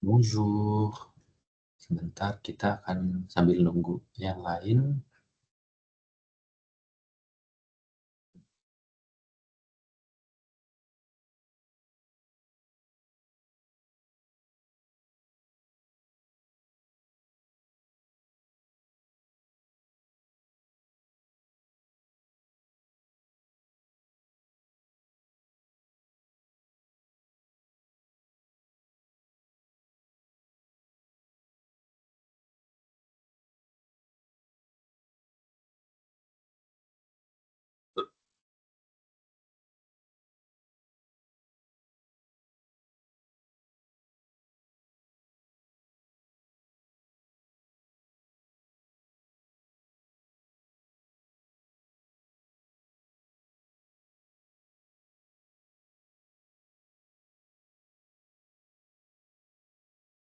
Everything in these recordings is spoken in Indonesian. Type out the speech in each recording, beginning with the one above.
Bonjour. Sebentar kita akan sambil nunggu yang lain.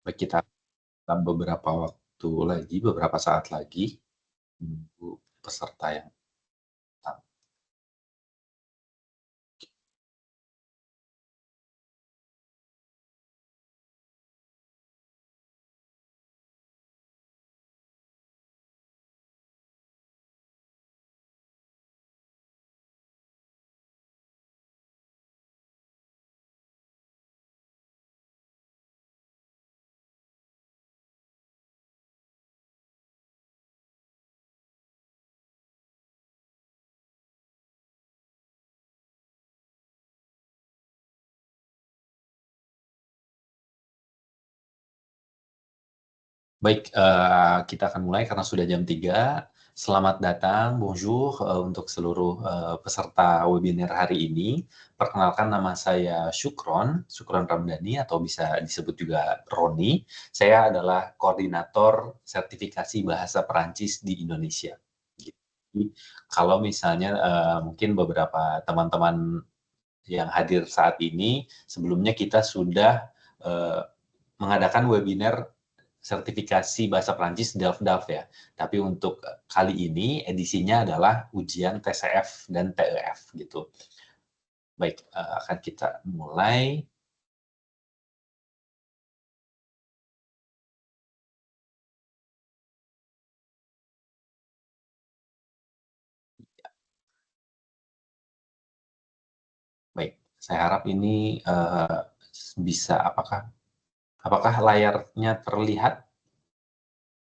Baik, kita dalam beberapa waktu lagi, beberapa saat lagi, menunggu peserta yang datang. Baik, kita akan mulai karena sudah jam 3. Selamat datang, bonjour, untuk seluruh peserta webinar hari ini. Perkenalkan, nama saya Syukron Ramdhani atau bisa disebut juga Roni. Saya adalah koordinator sertifikasi bahasa Perancis di Indonesia. Jadi, kalau misalnya mungkin beberapa teman-teman yang hadir saat ini, sebelumnya kita sudah mengadakan webinar sertifikasi bahasa Prancis DELF-DALF ya. Tapi untuk kali ini edisinya adalah ujian TCF dan TEF gitu. Baik, akan kita mulai. Baik, saya harap ini bisa apakah layarnya terlihat?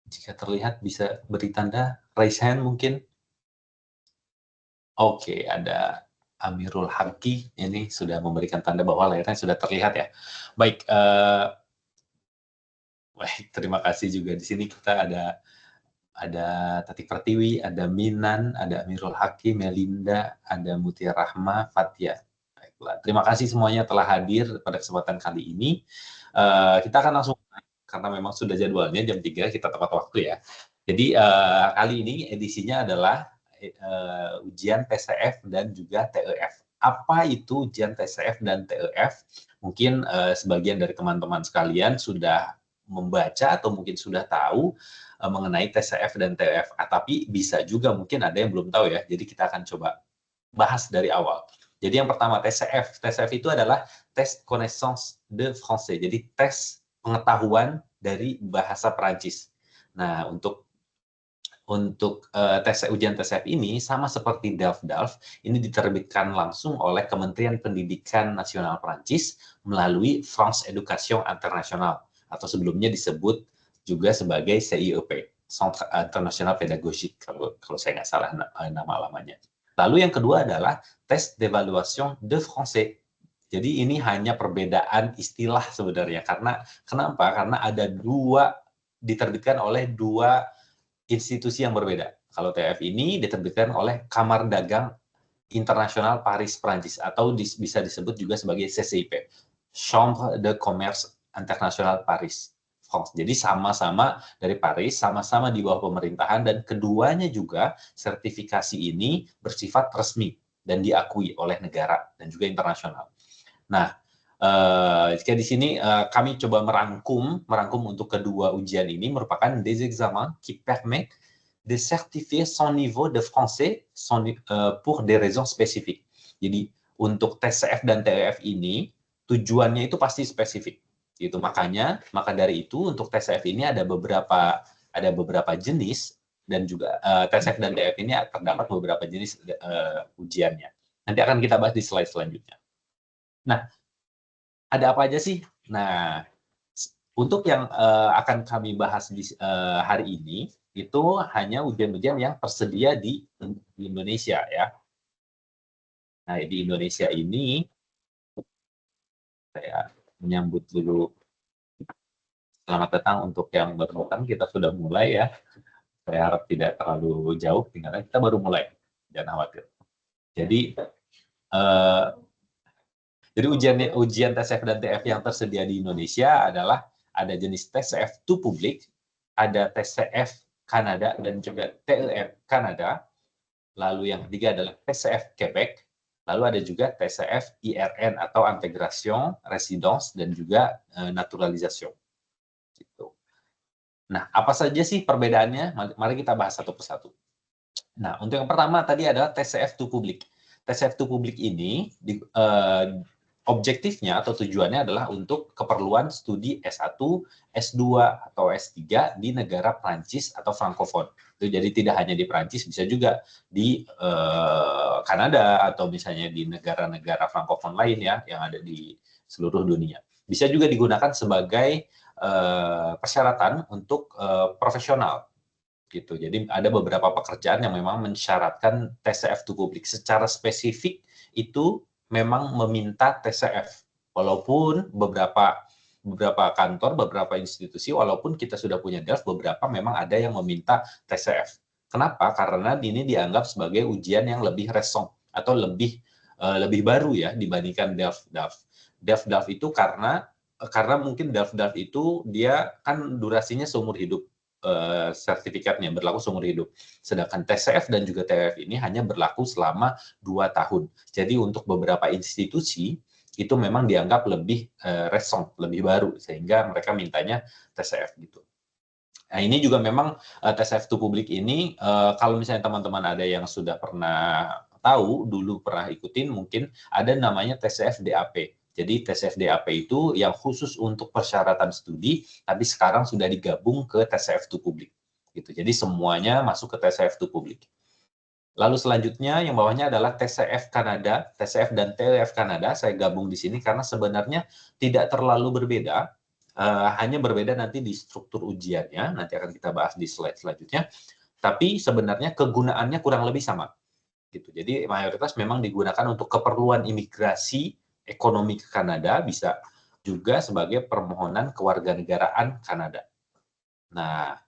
Jika terlihat bisa beri tanda raise hand mungkin. Oke, ada Amirul Haki ini sudah memberikan tanda bahwa layarnya sudah terlihat ya. Baik, baik, terima kasih juga. Di sini kita ada Tati Pertiwi, ada Minan, ada Amirul Haki, Melinda, ada Mutia Rahma, Fatia. Baiklah, terima kasih semuanya telah hadir pada kesempatan kali ini. Kita akan langsung, karena memang sudah jadwalnya jam 3, kita tepat waktu ya. Jadi kali ini edisinya adalah ujian TCF dan juga TEF. Apa itu ujian TCF dan TEF? Mungkin sebagian dari teman-teman sekalian sudah membaca atau mungkin sudah tahu mengenai TCF dan TEF. Tapi bisa juga mungkin ada yang belum tahu ya. Jadi kita akan coba bahas dari awal. Jadi yang pertama TCF. TCF itu adalah tes connaissance de français. Jadi tes pengetahuan dari bahasa Perancis. Nah, untuk ujian TCF ini sama seperti DELF-DALF, ini diterbitkan langsung oleh Kementerian Pendidikan Nasional Prancis melalui France Education International atau sebelumnya disebut juga sebagai CIEP, Centre International Pédagogique kalau saya nggak salah nama lamanya. Lalu yang kedua adalah tes d'évaluation de français. Jadi ini hanya perbedaan istilah sebenarnya. Kenapa? Karena ada diterbitkan oleh dua institusi yang berbeda. Kalau TF ini diterbitkan oleh Kamar Dagang Internasional Paris, Prancis, atau bisa disebut juga sebagai CCIP, Chambre de Commerce International Paris, France. Jadi sama-sama dari Paris, sama-sama di bawah pemerintahan, dan keduanya juga sertifikasi ini bersifat resmi dan diakui oleh negara dan juga internasional. Nah, jika di sini kami coba merangkum untuk kedua ujian ini merupakan des examens qui permet de certifier son niveau de français pour des raisons spécifiques. Jadi untuk TCF dan TEF ini tujuannya itu pasti spesifik. Gitu. Maka dari itu untuk TCF ini ada beberapa jenis dan juga TCF dan TF ini terdapat beberapa jenis ujiannya. Nanti akan kita bahas di slide selanjutnya. Nah, ada apa aja sih? Nah, untuk yang akan kami bahas di hari ini itu hanya ujian-ujian yang tersedia di Indonesia ya. Nah, di Indonesia ini saya menyambut dulu selamat datang untuk yang baru datang. Kita sudah mulai ya. Saya harap tidak terlalu jauh, tinggal kita baru mulai. Jangan khawatir. Jadi ujian TCF dan TF yang tersedia di Indonesia adalah ada jenis TCF to publik, ada TCF Kanada dan juga TEF Kanada. Lalu yang ketiga adalah TCF Quebec. Lalu ada juga TCF IRN atau Intégration, Résidence dan juga Naturalisation. Gitu. Nah, apa saja sih perbedaannya? Mari kita bahas satu persatu. Nah, untuk yang pertama tadi adalah TCF to publik. TCF to publik ini objektifnya atau tujuannya adalah untuk keperluan studi S1, S2, atau S3 di negara Prancis atau Frankofon. Jadi tidak hanya di Prancis, bisa juga di Kanada atau misalnya di negara-negara Frankofon lain ya yang ada di seluruh dunia. Bisa juga digunakan sebagai persyaratan untuk profesional. Gitu. Jadi ada beberapa pekerjaan yang memang mensyaratkan TCF to publik. Secara spesifik itu memang meminta TCF. Walaupun beberapa kantor, beberapa institusi, walaupun kita sudah punya DELF, beberapa memang ada yang meminta TCF. Kenapa? Karena ini dianggap sebagai ujian yang lebih resong atau lebih baru ya dibandingkan DELF itu karena mungkin DELF itu dia kan durasinya seumur hidup. Sertifikatnya berlaku seumur hidup. Sedangkan TCF dan juga TF ini hanya berlaku selama 2 tahun. Jadi untuk beberapa institusi itu memang dianggap lebih resong, lebih baru sehingga mereka mintanya TCF gitu. Nah, ini juga memang TCF to publik ini kalau misalnya teman-teman ada yang sudah pernah tahu, dulu pernah ikutin, mungkin ada namanya TCF DAP. Jadi TCF DAP itu yang khusus untuk persyaratan studi, tapi sekarang sudah digabung ke TCF to publik. Gitu. Jadi semuanya masuk ke TCF to publik. Lalu selanjutnya yang bawahnya adalah TCF Kanada, TCF dan TF Kanada. Saya gabung di sini karena sebenarnya tidak terlalu berbeda, hanya berbeda nanti di struktur ujiannya. Nanti akan kita bahas di slide selanjutnya. Tapi sebenarnya kegunaannya kurang lebih sama. Gitu. Jadi mayoritas memang digunakan untuk keperluan imigrasi ekonomi ke Kanada, bisa juga sebagai permohonan kewarganegaraan Kanada. Nah,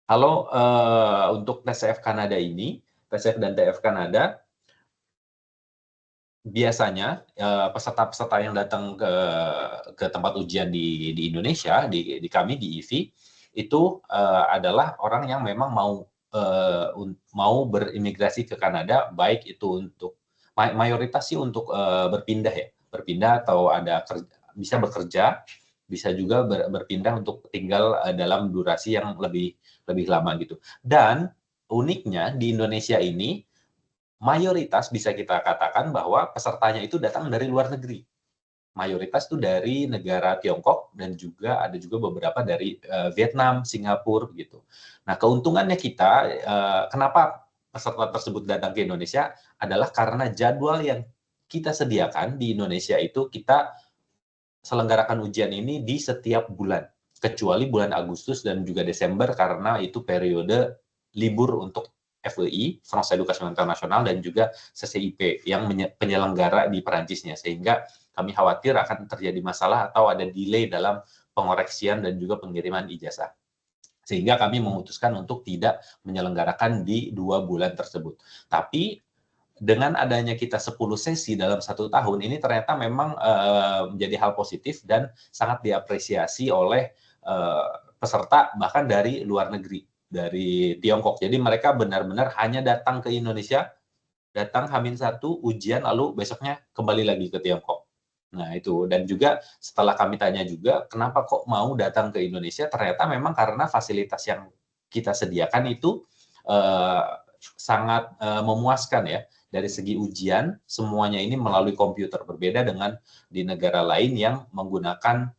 kalau untuk TCF Kanada ini, TCF dan TF Kanada, biasanya peserta-peserta yang datang ke tempat ujian di Indonesia, di kami di IVI, itu adalah orang yang memang mau berimigrasi ke Kanada, baik itu untuk mayoritas sih untuk berpindah atau bisa bekerja, bisa juga berpindah untuk tinggal dalam durasi yang lebih lama gitu. Dan uniknya di Indonesia ini mayoritas bisa kita katakan bahwa pesertanya itu datang dari luar negeri. Mayoritas itu dari negara Tiongkok dan juga ada juga beberapa dari Vietnam, Singapura gitu. Nah, keuntungannya kita kenapa peserta tersebut datang ke Indonesia adalah karena jadwal yang kita sediakan di Indonesia itu kita selenggarakan ujian ini di setiap bulan, kecuali bulan Agustus dan juga Desember karena itu periode libur untuk FEI, France Education International, dan juga CCIP yang penyelenggara di Perancisnya, sehingga kami khawatir akan terjadi masalah atau ada delay dalam pengoreksian dan juga pengiriman ijazah. Sehingga kami memutuskan untuk tidak menyelenggarakan di 2 bulan tersebut. Tapi dengan adanya kita 10 sesi dalam 1 tahun, ini ternyata memang menjadi hal positif dan sangat diapresiasi oleh peserta bahkan dari luar negeri, dari Tiongkok. Jadi mereka benar-benar hanya datang ke Indonesia, datang H-1 ujian, lalu besoknya kembali lagi ke Tiongkok. Nah itu, dan juga setelah kami tanya juga, kenapa kok mau datang ke Indonesia, ternyata memang karena fasilitas yang kita sediakan itu sangat memuaskan ya. dari segi ujian, semuanya ini melalui komputer. Berbeda dengan di negara lain yang menggunakan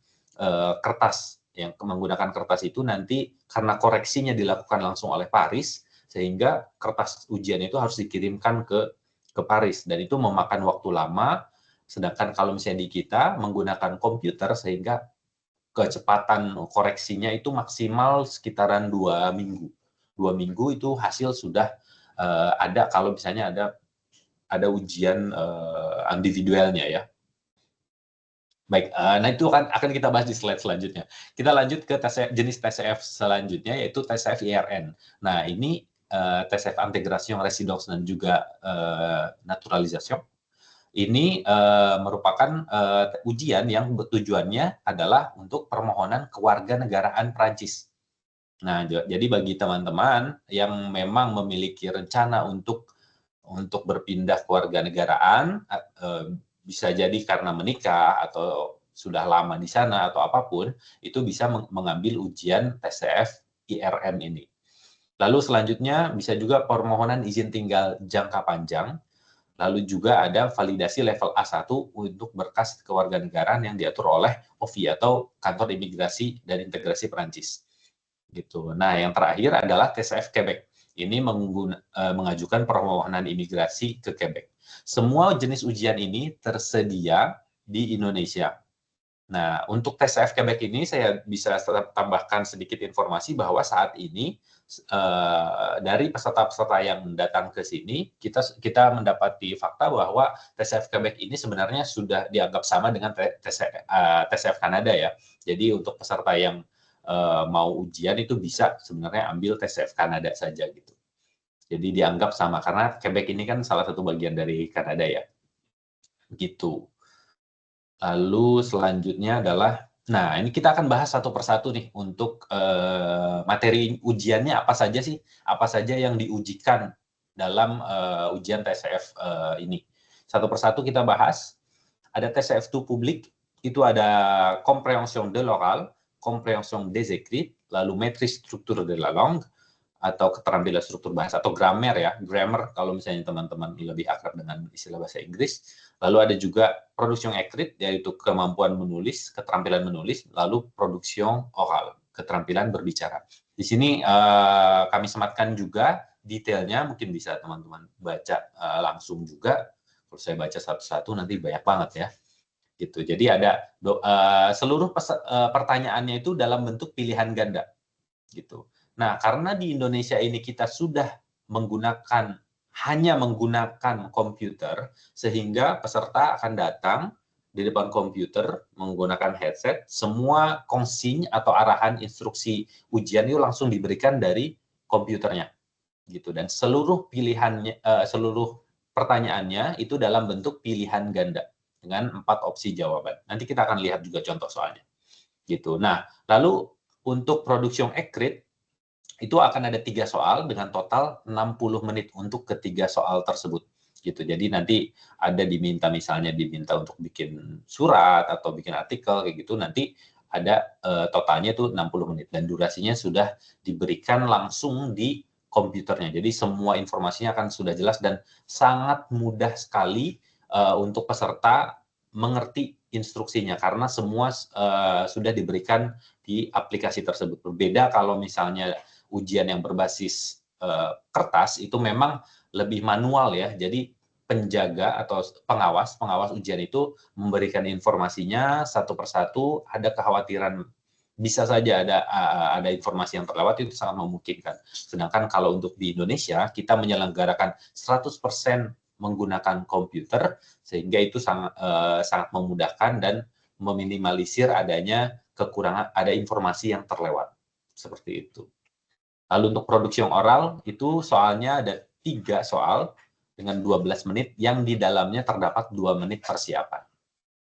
kertas. Yang menggunakan kertas itu nanti karena koreksinya dilakukan langsung oleh Paris, sehingga kertas ujian itu harus dikirimkan ke Paris. Dan itu memakan waktu lama, sedangkan kalau misalnya di kita menggunakan komputer, sehingga kecepatan koreksinya itu maksimal sekitaran 2 minggu. 2 minggu itu hasil sudah ada kalau misalnya ada ujian individualnya ya. Baik, nah itu akan kita bahas di slide selanjutnya. Kita lanjut ke jenis TCF selanjutnya, yaitu TCF IRN. Nah, ini TCF Integration, Residence, dan juga Naturalisation. Ini merupakan ujian yang tujuannya adalah untuk permohonan kewarganegaraan Prancis. Nah, jadi bagi teman-teman yang memang memiliki rencana untuk berpindah kewarganegaraan, bisa jadi karena menikah atau sudah lama di sana atau apapun, itu bisa mengambil ujian TCF IRN ini. Lalu selanjutnya bisa juga permohonan izin tinggal jangka panjang. Lalu juga ada validasi level A1 untuk berkas kewarganegaraan yang diatur oleh OFI atau Kantor Imigrasi dan Integrasi Perancis. Gitu. Nah, yang terakhir adalah TCF Quebec. Ini mengajukan permohonan imigrasi ke Quebec. Semua jenis ujian ini tersedia di Indonesia. Nah, untuk TCF Quebec ini saya bisa tambahkan sedikit informasi bahwa saat ini dari peserta-peserta yang datang ke sini, kita mendapati fakta bahwa TCF Quebec ini sebenarnya sudah dianggap sama dengan TCF Kanada ya. Jadi untuk peserta yang mau ujian itu bisa sebenarnya ambil TCF Kanada saja gitu. Jadi dianggap sama karena Quebec ini kan salah satu bagian dari Kanada ya. Gitu. Lalu selanjutnya adalah, nah ini kita akan bahas satu persatu nih untuk materi ujiannya apa saja sih, apa saja yang diujikan dalam ujian TCF ini. Satu persatu kita bahas. Ada TCF2 publik, itu ada compréhension de l'oral, compréhension des écrits, lalu maîtrise structure de la langue, atau keterampilan struktur bahasa atau grammar ya, grammar kalau misalnya teman-teman lebih akrab dengan istilah bahasa Inggris. Lalu ada juga production écrite, yaitu kemampuan menulis, keterampilan menulis, lalu production oral, keterampilan berbicara. Di sini kami sematkan juga detailnya, mungkin bisa teman-teman baca langsung juga. Kalau saya baca satu-satu nanti banyak banget ya. Gitu. Jadi ada seluruh pertanyaannya itu dalam bentuk pilihan ganda. Gitu. Nah, karena di Indonesia ini kita sudah hanya menggunakan komputer, sehingga peserta akan datang di depan komputer menggunakan headset, semua konsign atau arahan instruksi ujian itu langsung diberikan dari komputernya. Gitu. Dan seluruh seluruh pertanyaannya itu dalam bentuk pilihan ganda dengan 4 opsi jawaban. Nanti kita akan lihat juga contoh soalnya. Gitu. Nah, lalu untuk production écrite itu akan ada 3 soal dengan total 60 menit untuk ketiga soal tersebut. Gitu. Jadi nanti ada diminta untuk bikin surat atau bikin artikel kayak gitu, nanti ada totalnya itu 60 menit dan durasinya sudah diberikan langsung di komputernya. Jadi semua informasinya akan sudah jelas dan sangat mudah sekali untuk peserta mengerti instruksinya karena semua sudah diberikan di aplikasi tersebut. Berbeda kalau misalnya ujian yang berbasis kertas itu memang lebih manual ya. Jadi penjaga atau pengawas ujian itu memberikan informasinya satu persatu. Ada kekhawatiran bisa saja ada informasi yang terlewat, itu sangat memungkinkan. Sedangkan kalau untuk di Indonesia kita menyelenggarakan 100% menggunakan komputer, sehingga itu sangat memudahkan dan meminimalisir adanya kekurangan, ada informasi yang terlewat seperti itu. Lalu untuk produksi oral itu soalnya ada 3 soal dengan 12 menit yang di dalamnya terdapat 2 menit persiapan.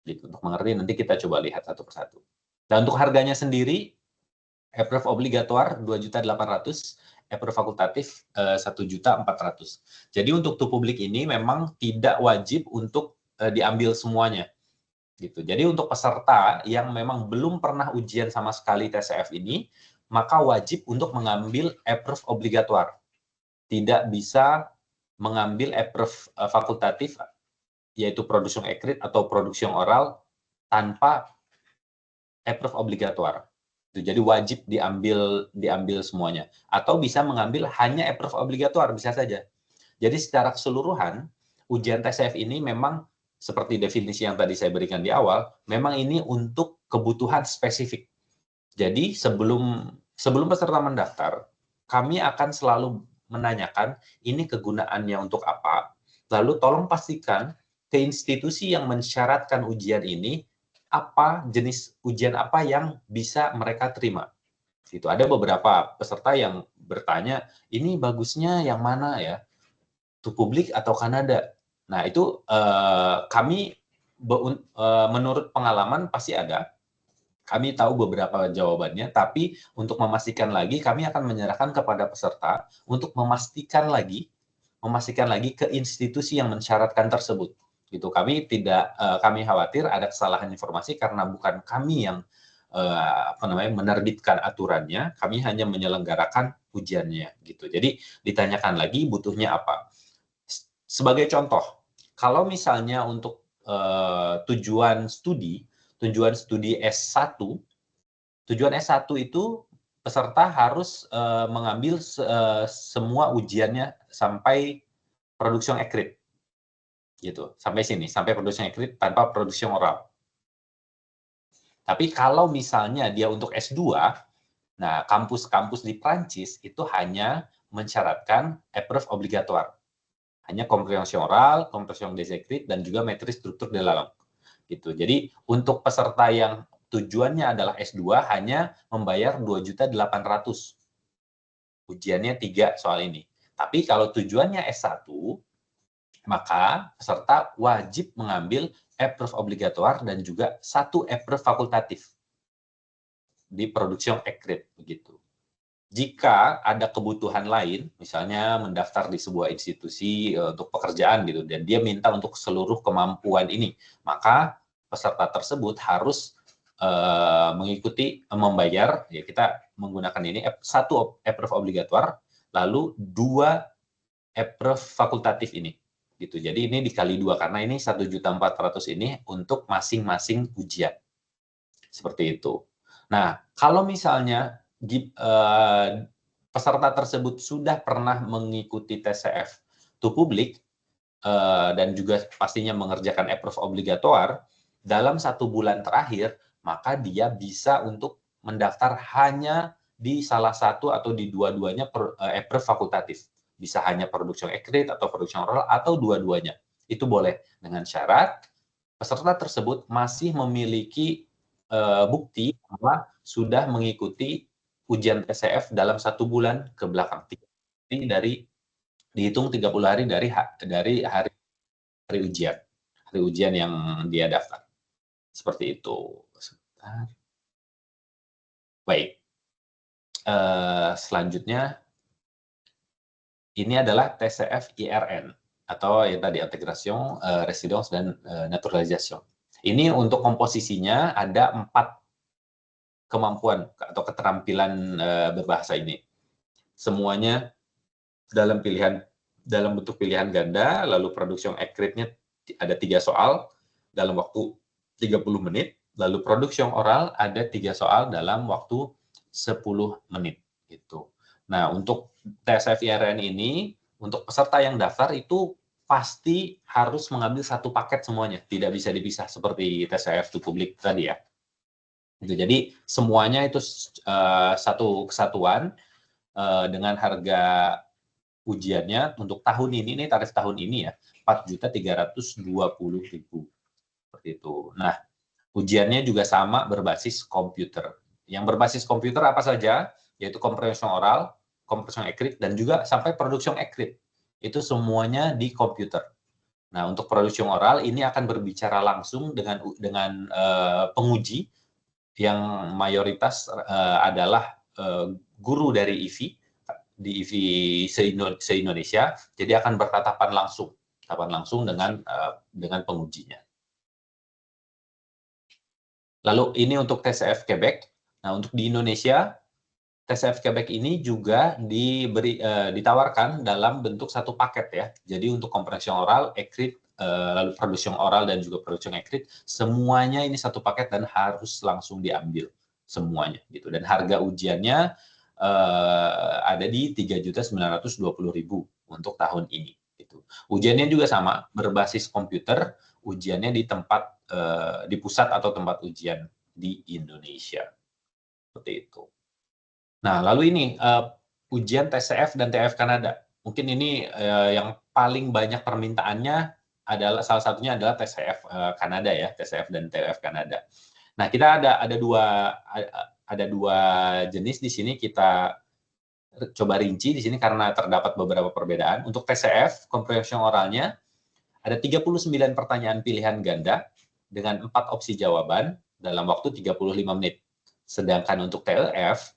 Gitu. Untuk mengerti nanti kita coba lihat satu persatu. Dan untuk harganya sendiri, épreuve obligatoire 2.800.000, épreuve fakultatif 1.400.000. Jadi untuk publik ini memang tidak wajib untuk diambil semuanya. Gitu. Jadi untuk peserta yang memang belum pernah ujian sama sekali TCF ini, maka wajib untuk mengambil épreuve obligatoire. Tidak bisa mengambil epreuve fakultatif, yaitu production écrite atau production oral, tanpa epreuve obligatoire. Jadi wajib diambil semuanya. Atau bisa mengambil hanya epreuve obligatoire, bisa saja. Jadi secara keseluruhan, ujian TCF ini memang seperti definisi yang tadi saya berikan di awal, memang ini untuk kebutuhan spesifik. Jadi sebelum peserta mendaftar, kami akan selalu menanyakan ini kegunaannya untuk apa, lalu tolong pastikan ke institusi yang mensyaratkan ujian ini, apa jenis ujian apa yang bisa mereka terima. Itu ada beberapa peserta yang bertanya, ini bagusnya yang mana ya? Itu publik atau Kanada? Nah, itu kami menurut pengalaman pasti ada. Kami tahu beberapa jawabannya, tapi untuk memastikan lagi, kami akan menyerahkan kepada peserta untuk memastikan lagi ke institusi yang mensyaratkan tersebut. Gitu. Kami khawatir ada kesalahan informasi karena bukan kami yang menerbitkan aturannya, kami hanya menyelenggarakan ujiannya. Gitu. Jadi ditanyakan lagi butuhnya apa. Sebagai contoh, kalau misalnya untuk tujuan studi S1, tujuan S1 itu peserta harus mengambil semua ujiannya sampai production écrite. Gitu, sampai sini, sampai production écrite tanpa production oral. Tapi kalau misalnya dia untuk S2, nah kampus-kampus di Prancis itu hanya mensyaratkan épreuve obligatoire. Hanya compréhension oral, compréhension des écrits, dan juga maîtrise structure de la langue. Gitu. Jadi untuk peserta yang tujuannya adalah S2 hanya membayar 2.800.000. Ujiannya 3 soal ini. Tapi kalau tujuannya S1, maka peserta wajib mengambil épreuve obligatoire dan juga 1 épreuve fakultatif di production écrite begitu. Jika ada kebutuhan lain, misalnya mendaftar di sebuah institusi untuk pekerjaan gitu, dan dia minta untuk seluruh kemampuan ini, maka peserta tersebut harus membayar, ya kita menggunakan ini 1 épreuve obligatoire, lalu 2 épreuve fakultatif ini. Gitu. Jadi ini dikali 2 karena ini 1.400.000 ini untuk masing-masing ujian. Seperti itu. Nah, kalau misalnya peserta tersebut sudah pernah mengikuti TCF to publik dan juga pastinya mengerjakan épreuve obligatoire dalam 1 bulan terakhir, maka dia bisa untuk mendaftar hanya di salah satu atau di dua-duanya épreuve fakultatif. Bisa hanya production écrite atau production oral atau dua-duanya. Itu boleh dengan syarat peserta tersebut masih memiliki bukti bahwa sudah mengikuti ujian TCF dalam 1 bulan ke belakang. Dihitung 30 hari dari hari ujian. Hari ujian yang dia daftar. Seperti itu. Sebentar. Baik. Selanjutnya, ini adalah TCF IRN atau yang tadi integration, residence, dan naturalisation. Ini untuk komposisinya ada 4 kemampuan atau keterampilan berbahasa ini. Semuanya dalam bentuk pilihan ganda, lalu production écrite-nya ada 3 soal dalam waktu 30 menit, lalu production oral ada 3 soal dalam waktu 10 menit. Gitu. Nah, untuk TCF IRN ini, untuk peserta yang daftar itu pasti harus mengambil 1 paket semuanya, tidak bisa dipisah seperti TCF to publik tadi ya. Jadi semuanya itu satu kesatuan dengan harga ujiannya untuk tahun ini tarif tahun ini ya 4.320.000 seperti itu. Nah, ujiannya juga sama berbasis komputer. Yang berbasis komputer apa saja? Yaitu comprehension oral, comprehension écrite, dan juga sampai production écrite. Itu semuanya di komputer. Nah, untuk production oral ini akan berbicara langsung dengan penguji yang mayoritas adalah guru dari IVI di IVI se-Indonesia, jadi akan bertatapan langsung dengan pengujinya. Lalu ini untuk TCF Quebec. Nah, untuk di Indonesia, TCF Quebec ini juga ditawarkan dalam bentuk satu paket ya. Jadi untuk komprehensi oral, ekrit, lalu produksi oral dan juga produksi ekrit, semuanya ini satu paket dan harus langsung diambil semuanya gitu. Dan harga ujiannya ada di 3.920.000 untuk tahun ini. Gitu. Ujiannya juga sama, berbasis komputer, ujiannya di tempat di pusat atau tempat ujian di Indonesia. Seperti itu. Nah, lalu ini ujian TCF dan TF Kanada. Mungkin ini yang paling banyak permintaannya adalah salah satunya adalah TCF Kanada ya, TCF dan TF Kanada. Nah, kita ada dua jenis di sini kita coba rinci di sini karena terdapat beberapa perbedaan. Untuk TCF, comprehension oralnya ada 39 pertanyaan pilihan ganda dengan 4 opsi jawaban dalam waktu 35 menit. Sedangkan untuk TEF,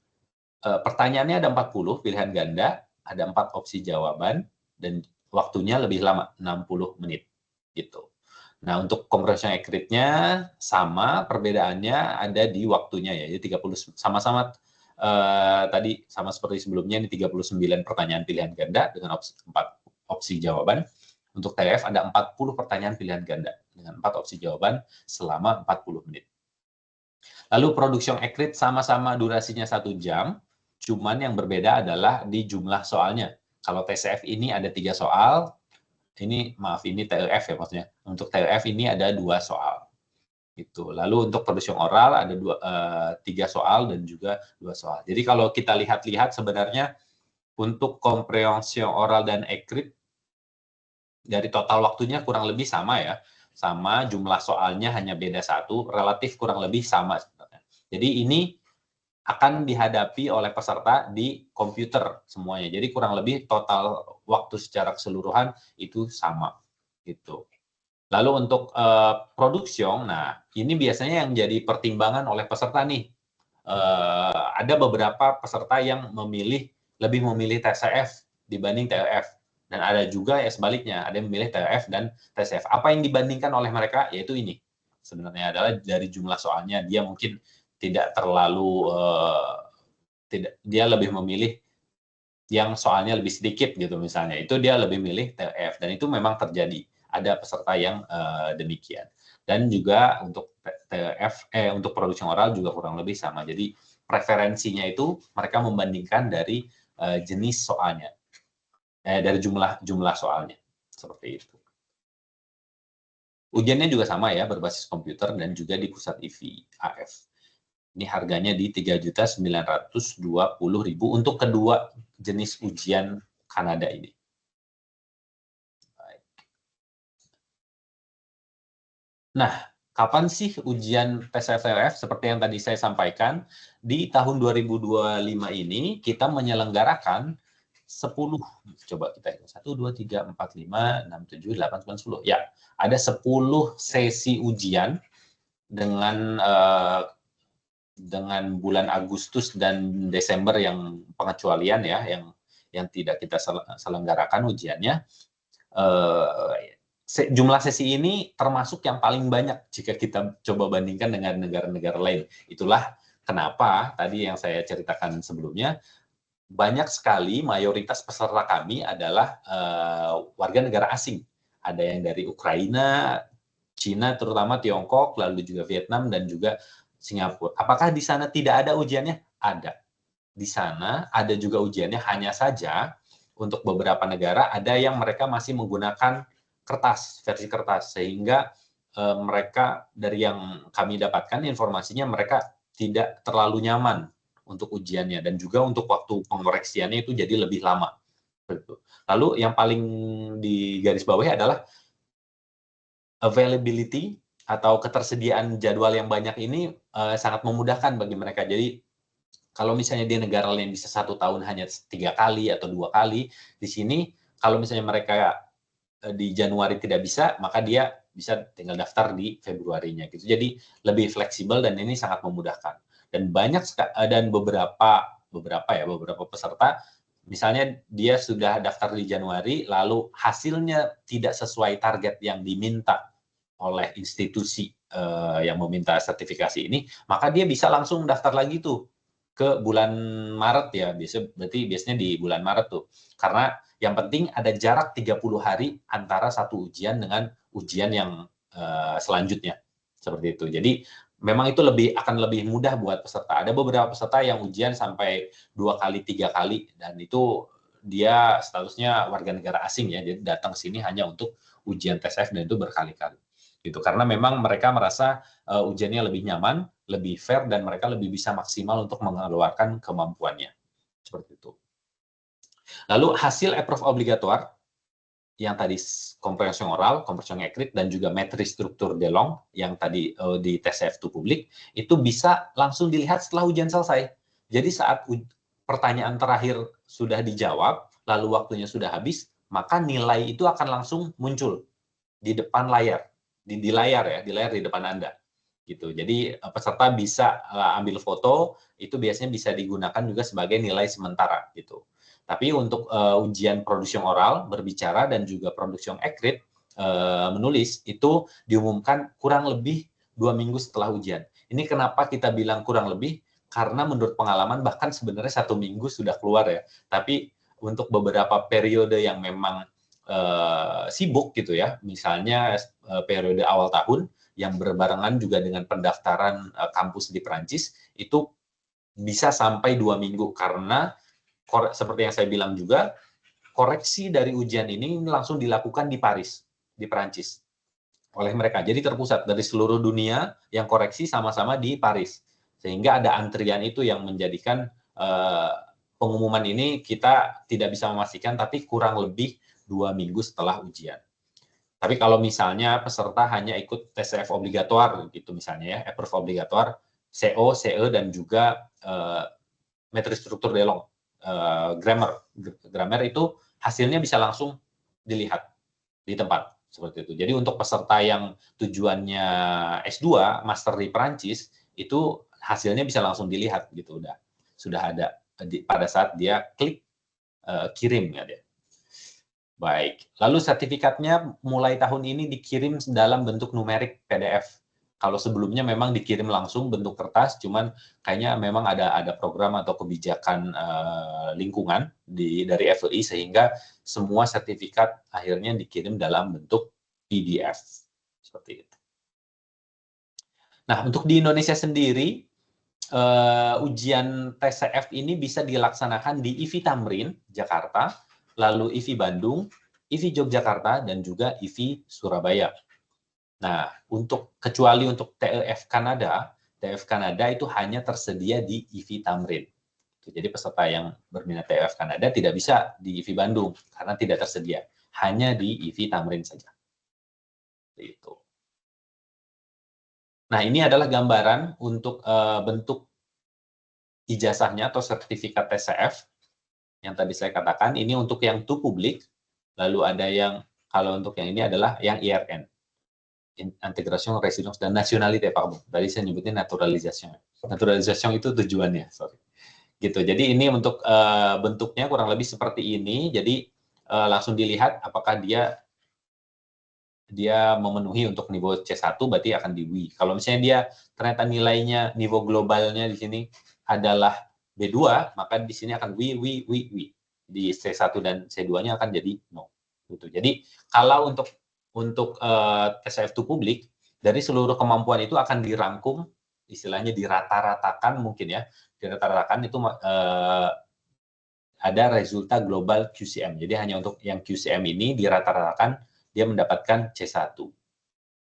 pertanyaannya ada 40 pilihan ganda, ada 4 opsi jawaban, dan waktunya lebih lama, 60 menit. Gitu. Nah, untuk comprehension accurate-nya sama, perbedaannya ada di waktunya ya. Jadi 30 sama-sama tadi sama seperti sebelumnya, ini 39 pertanyaan pilihan ganda dengan 4 opsi jawaban. Untuk TF ada 40 pertanyaan pilihan ganda dengan 4 opsi jawaban selama 40 menit. Lalu production accurate sama-sama durasinya 1 jam, cuman yang berbeda adalah di jumlah soalnya. Kalau TCF ini ada 3 soal, ini TLF ya maksudnya. Untuk TLF ini ada 2 soal. Gitu. Lalu untuk production oral ada 3 soal dan juga 2 soal. Jadi kalau kita lihat-lihat sebenarnya untuk komprehension oral dan accurate dari total waktunya kurang lebih sama ya. Sama, jumlah soalnya hanya beda 1, relatif kurang lebih sama sebenarnya. Jadi ini akan dihadapi oleh peserta di komputer semuanya. Jadi kurang lebih total waktu secara keseluruhan itu sama gitu. Lalu untuk production, nah ini biasanya yang jadi pertimbangan oleh peserta nih. Ada beberapa peserta yang lebih memilih TCF dibanding TLF. Dan ada juga ya sebaliknya, ada yang memilih TLF dan TCF. Apa yang dibandingkan oleh mereka? Yaitu ini. Sebenarnya adalah dari jumlah soalnya, dia mungkin tidak terlalu dia lebih memilih yang soalnya lebih sedikit gitu misalnya, itu dia lebih milih TF dan itu memang terjadi, ada peserta yang demikian. Dan juga untuk untuk produksi oral juga kurang lebih sama. Jadi preferensinya itu mereka membandingkan dari jenis soalnya, dari jumlah soalnya seperti itu. Ujiannya juga sama ya, berbasis komputer dan juga di pusat IVAF. Ini harganya di 3.920.000 untuk kedua jenis ujian Kanada ini. Nah, kapan sih ujian TCF seperti yang tadi saya sampaikan? Di tahun 2025 ini kita menyelenggarakan 10, coba kita hitung, 1, 2, 3, 4, 5, 6, 7, 8, 9, 10. Ya, ada 10 sesi ujian dengan bulan Agustus dan Desember yang pengecualian ya, yang tidak kita selenggarakan ujiannya. Jumlah sesi ini termasuk yang paling banyak jika kita coba bandingkan dengan negara-negara lain. Itulah kenapa tadi yang saya ceritakan sebelumnya, banyak sekali mayoritas peserta kami adalah warga negara asing. Ada yang dari Ukraina, Cina, terutama Tiongkok, lalu juga Vietnam, dan juga Singapura. Apakah di sana tidak ada ujiannya? Ada. Di sana ada juga ujiannya, hanya saja untuk beberapa negara ada yang mereka masih menggunakan versi kertas, sehingga mereka dari yang kami dapatkan informasinya mereka tidak terlalu nyaman untuk ujiannya, dan juga untuk waktu pengoreksiannya itu jadi lebih lama. Lalu yang paling digarisbawahi adalah availability atau ketersediaan jadwal yang banyak ini sangat memudahkan bagi mereka. Jadi kalau misalnya di negara lain bisa 1 tahun hanya 3 kali atau 2 kali, di sini kalau misalnya mereka di Januari tidak bisa, maka dia bisa tinggal daftar di Februarinya gitu. Jadi lebih fleksibel dan ini sangat memudahkan. Dan beberapa peserta misalnya dia sudah daftar di Januari, lalu hasilnya tidak sesuai target yang diminta oleh institusi yang meminta sertifikasi ini, maka dia bisa langsung daftar lagi tuh ke bulan Maret ya, berarti biasanya di bulan Maret tuh. Karena yang penting ada jarak 30 hari antara satu ujian dengan ujian yang selanjutnya. Seperti itu. Jadi memang itu akan lebih mudah buat peserta. Ada beberapa peserta yang ujian sampai 2 kali, 3 kali, dan itu dia statusnya warga negara asing ya, jadi datang sini hanya untuk ujian TSF dan itu berkali-kali. Gitu. Karena memang mereka merasa ujiannya lebih nyaman, lebih fair, dan mereka lebih bisa maksimal untuk mengeluarkan kemampuannya. Seperti itu. Lalu hasil approve obligatoire, yang tadi komprehension oral, komprehension écrite, dan juga matrice struktur de langue, yang tadi di TCF2 publik, itu bisa langsung dilihat setelah ujian selesai. Jadi saat pertanyaan terakhir sudah dijawab, lalu waktunya sudah habis, maka nilai itu akan langsung muncul di depan layar, di layar ya, di layar di depan Anda. Gitu. Jadi peserta bisa ambil foto, itu biasanya bisa digunakan juga sebagai nilai sementara gitu. Tapi untuk ujian produksi oral, berbicara, dan juga produksi écrite, menulis, itu diumumkan kurang lebih 2 minggu setelah ujian. Ini kenapa kita bilang kurang lebih, karena menurut pengalaman bahkan sebenarnya 1 minggu sudah keluar ya. Tapi untuk beberapa periode yang memang sibuk gitu ya, misalnya periode awal tahun, yang berbarengan juga dengan pendaftaran kampus di Perancis, itu bisa sampai 2 minggu, karena seperti yang saya bilang juga, koreksi dari ujian ini langsung dilakukan di Paris, di Perancis, oleh mereka. Jadi terpusat dari seluruh dunia yang koreksi sama-sama di Paris. Sehingga ada antrian itu yang menjadikan pengumuman ini kita tidak bisa memastikan, tapi kurang lebih 2 minggu setelah ujian. Tapi kalau misalnya peserta hanya ikut TCF obligatoire gitu misalnya ya, approve obligatoire, CO, CE, dan juga matrice struktur de langue, grammar itu hasilnya bisa langsung dilihat di tempat seperti itu. Jadi untuk peserta yang tujuannya S2, master di Perancis, itu hasilnya bisa langsung dilihat gitu, sudah ada pada saat dia klik kirim ya dia. Baik, lalu sertifikatnya mulai tahun ini dikirim dalam bentuk numerik PDF. Kalau sebelumnya memang dikirim langsung bentuk kertas, cuman kayaknya memang ada program atau kebijakan lingkungan dari FEI sehingga semua sertifikat akhirnya dikirim dalam bentuk PDF. Seperti itu. Nah, untuk di Indonesia sendiri, ujian TCF ini bisa dilaksanakan di IFI Tamrin, Jakarta, lalu IFI Bandung, IFI Yogyakarta, dan juga IFI Surabaya. Nah, kecuali untuk TEF Kanada itu hanya tersedia di IFI Tamrin. Jadi peserta yang berminat TEF Kanada tidak bisa di IFI Bandung karena tidak tersedia, hanya di IFI Tamrin saja. Itu. Nah, ini adalah gambaran untuk bentuk ijazahnya atau sertifikat TCF yang tadi saya katakan. Ini untuk yang to publik, lalu ada yang, kalau untuk yang ini adalah yang IRN, Integration, Residence, dan Nationalité, pardon. Tadi saya nyebutnya naturalisation. Naturalisation itu tujuannya, sorry. Gitu. Jadi ini untuk bentuknya kurang lebih seperti ini. Jadi langsung dilihat apakah dia memenuhi untuk niveau C1, berarti akan di WI. Kalau misalnya dia ternyata nilainya, niveau globalnya di sini adalah B2, maka di sini akan WI. Di C1 dan C2-nya akan jadi no. Gitu. Jadi kalau untuk TCF2 publik, dari seluruh kemampuan itu akan dirangkum, istilahnya dirata-ratakan mungkin ya, dirata-ratakan itu ada resulta global QCM. Jadi hanya untuk yang QCM ini dirata-ratakan, dia mendapatkan C1.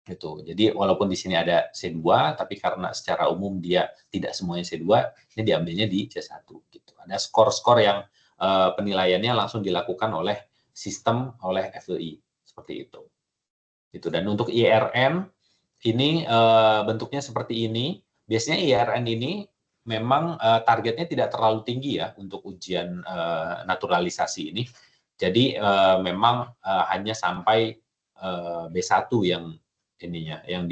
Gitu. Jadi walaupun di sini ada C2, tapi karena secara umum dia tidak semuanya C2, ini diambilnya di C1. Gitu. Ada skor-skor yang penilaiannya langsung dilakukan oleh sistem, oleh FEI. Seperti itu. Gitu. Dan untuk IRN, ini bentuknya seperti ini. Biasanya IRN ini memang targetnya tidak terlalu tinggi ya untuk ujian naturalisasi ini. Jadi memang hanya sampai B1 yang ininya, yang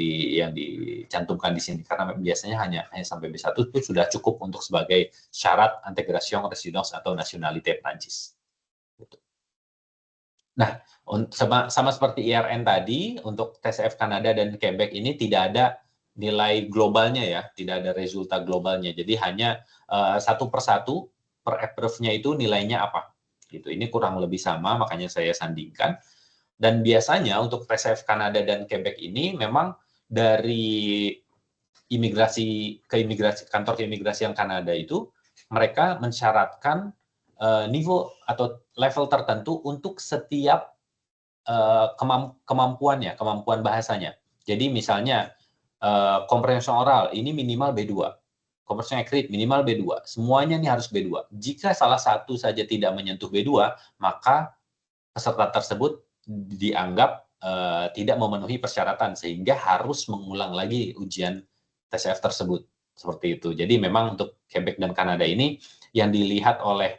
dicantumkan di sini, karena biasanya hanya sampai B1 itu sudah cukup untuk sebagai syarat intégration, résidence, atau nationalité Prancis. Gitu. Nah, sama seperti IRN tadi, untuk TCF Kanada dan Quebec ini tidak ada nilai globalnya ya, tidak ada resulta globalnya. Jadi hanya satu persatu per approve-nya itu nilainya apa. Gitu. Ini kurang lebih sama, makanya saya sandingkan. Dan biasanya untuk TCF Kanada dan Quebec ini memang dari kantor keimigrasi yang Kanada itu mereka mensyaratkan niveau atau level tertentu untuk setiap kemampuan bahasanya. Jadi misalnya comprehension oral ini minimal B2, comprehension accurate minimal B2, semuanya ini harus B2. Jika salah satu saja tidak menyentuh B2, maka peserta tersebut dianggap tidak memenuhi persyaratan sehingga harus mengulang lagi ujian TCF tersebut. Seperti itu. Jadi memang untuk Quebec dan Kanada ini yang dilihat oleh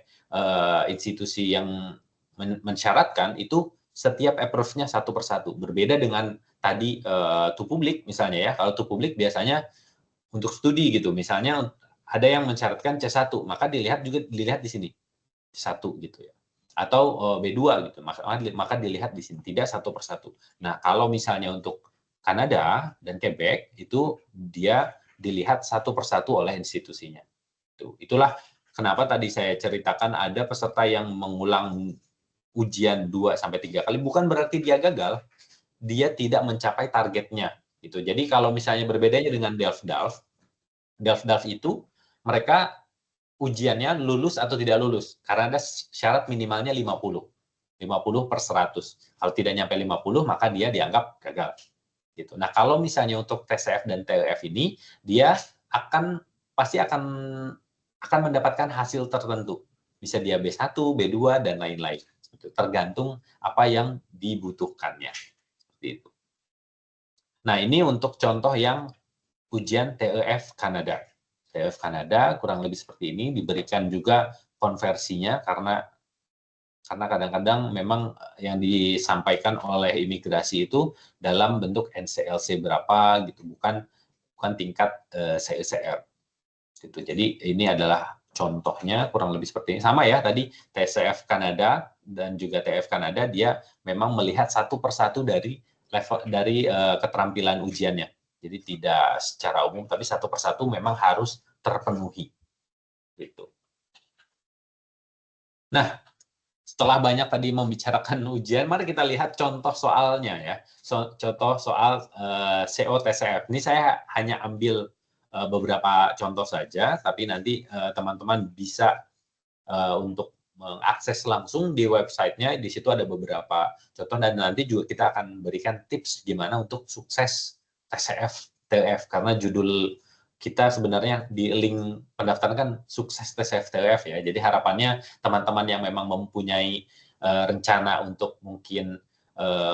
institusi yang mensyaratkan itu setiap approve-nya satu persatu. Berbeda dengan tadi to public misalnya ya. Kalau to public biasanya untuk studi gitu. Misalnya ada yang mensyaratkan C1, maka dilihat di sini C1 gitu ya. Atau B2 gitu. Maka dilihat di sini tidak satu persatu. Nah, kalau misalnya untuk Kanada dan Quebec itu dia dilihat satu persatu oleh institusinya. Itulah kenapa tadi saya ceritakan ada peserta yang mengulang ujian 2-3 kali, bukan berarti dia gagal, dia tidak mencapai targetnya. Gitu. Jadi kalau misalnya berbedanya dengan DELF-DALF, DELF-DALF itu mereka ujiannya lulus atau tidak lulus, karena ada syarat minimalnya 50 per 100. Kalau tidak nyampe 50, maka dia dianggap gagal. Gitu. Nah, kalau misalnya untuk TCF dan TEF ini, dia pasti akan mendapatkan hasil tertentu. Bisa dia B1, B2, dan lain-lain. Tergantung apa yang dibutuhkannya. Seperti itu. Nah, ini untuk contoh yang ujian TEF Kanada. TEF Kanada kurang lebih seperti ini, diberikan juga konversinya karena kadang-kadang memang yang disampaikan oleh imigrasi itu dalam bentuk NCLC berapa gitu, bukan tingkat CECR. Gitu. Jadi ini adalah contohnya kurang lebih seperti ini. Sama ya tadi TCF Kanada dan juga TF Kanada dia memang melihat satu persatu dari keterampilan ujiannya. Jadi tidak secara umum, tapi satu persatu memang harus terpenuhi. Gitu. Nah, setelah banyak tadi membicarakan ujian, mari kita lihat contoh soalnya ya. Contoh soal COTCF. Ini saya hanya ambil beberapa contoh saja, tapi nanti teman-teman bisa untuk mengakses langsung di websitenya. Di situ ada beberapa contoh dan nanti juga kita akan berikan tips gimana untuk sukses TCF, TF karena judul kita sebenarnya di link pendaftaran kan sukses TCF TF ya. Jadi harapannya teman-teman yang memang mempunyai rencana untuk mungkin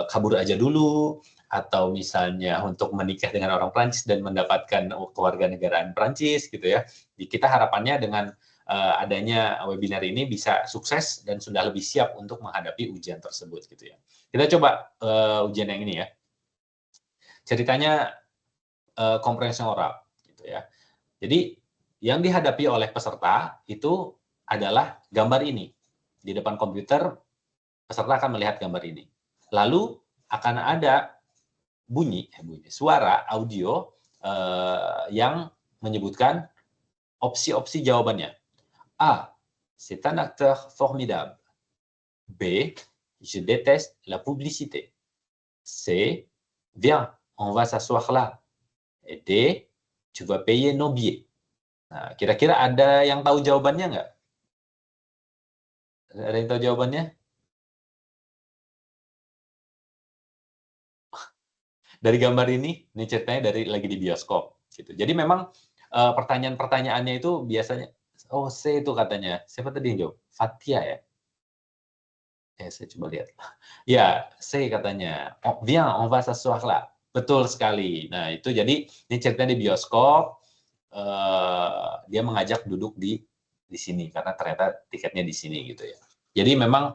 kabur aja dulu atau misalnya untuk menikah dengan orang Prancis dan mendapatkan kewarganegaraan Prancis gitu ya. Kita harapannya dengan adanya webinar ini bisa sukses dan sudah lebih siap untuk menghadapi ujian tersebut gitu ya. Kita coba ujian yang ini ya. Ceritanya comprehension oral. Ya. Jadi yang dihadapi oleh peserta itu adalah gambar ini. Di depan komputer, peserta akan melihat gambar ini. Lalu akan ada suara audio yang menyebutkan opsi-opsi jawabannya. A. C'est un acteur formidable. B. Je déteste la publicité. C. Viens, on va s'asseoir là. Et D. Tu vas payer nos billets. Nah, kira-kira ada yang tahu jawabannya nggak? Ada yang tahu jawabannya? Dari gambar ini ceritanya lagi di bioskop. Gitu. Jadi memang pertanyaan-pertanyaannya itu biasanya, oh C itu katanya. Siapa tadi yang jawab? Fatia ya? Saya coba lihat. Ya, C katanya. Oh, viens, on va s'asseoir là. Betul sekali. Nah, itu jadi ini ceritanya di bioskop. Dia mengajak duduk di sini karena ternyata tiketnya di sini gitu ya. Jadi memang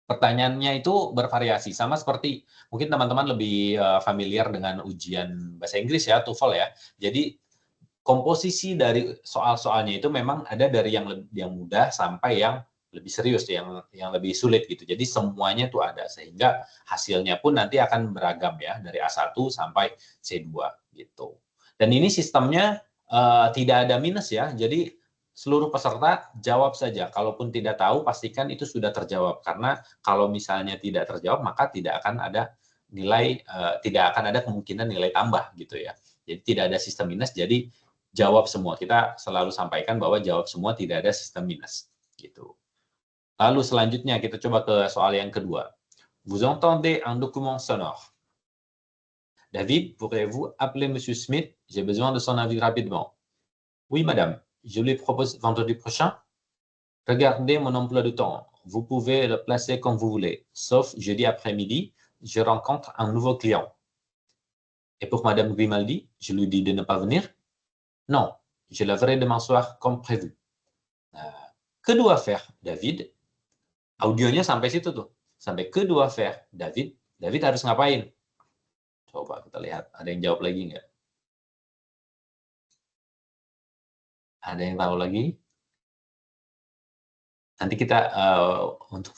pertanyaannya itu bervariasi sama seperti mungkin teman-teman lebih familiar dengan ujian bahasa Inggris ya, TOEFL ya. Jadi komposisi dari soal-soalnya itu memang ada dari yang mudah sampai yang lebih serius, yang lebih sulit gitu. Jadi semuanya itu ada sehingga hasilnya pun nanti akan beragam ya dari A1 sampai C2 gitu. Dan ini sistemnya tidak ada minus ya, jadi seluruh peserta jawab saja. Kalaupun tidak tahu, pastikan itu sudah terjawab. Karena kalau misalnya tidak terjawab, maka tidak akan ada nilai, tidak akan ada kemungkinan nilai tambah gitu ya. Jadi tidak ada sistem minus, jadi jawab semua. Kita selalu sampaikan bahwa jawab semua, tidak ada sistem minus. Gitu. Lalu selanjutnya kita coba ke soal yang kedua. Vous entendez un document sonore. David, pourriez-vous appeler Monsieur Smith? J'ai besoin de son avis rapidement. Oui, madame. Je lui propose vendredi prochain. Regardez mon emploi de temps. Vous pouvez le placer comme vous voulez, sauf jeudi après-midi, je rencontre un nouveau client. Et pour madame Grimaldi, je lui dis de ne pas venir? Non, je la verrai demain soir comme prévu. Nah, que doit faire David? Audionya sampai situ tuh. Sampai que doit faire David? David harus ngapain? Coba kita lihat. Ada yang jawab lagi nggak? Ada yang tahu lagi? Nanti kita untuk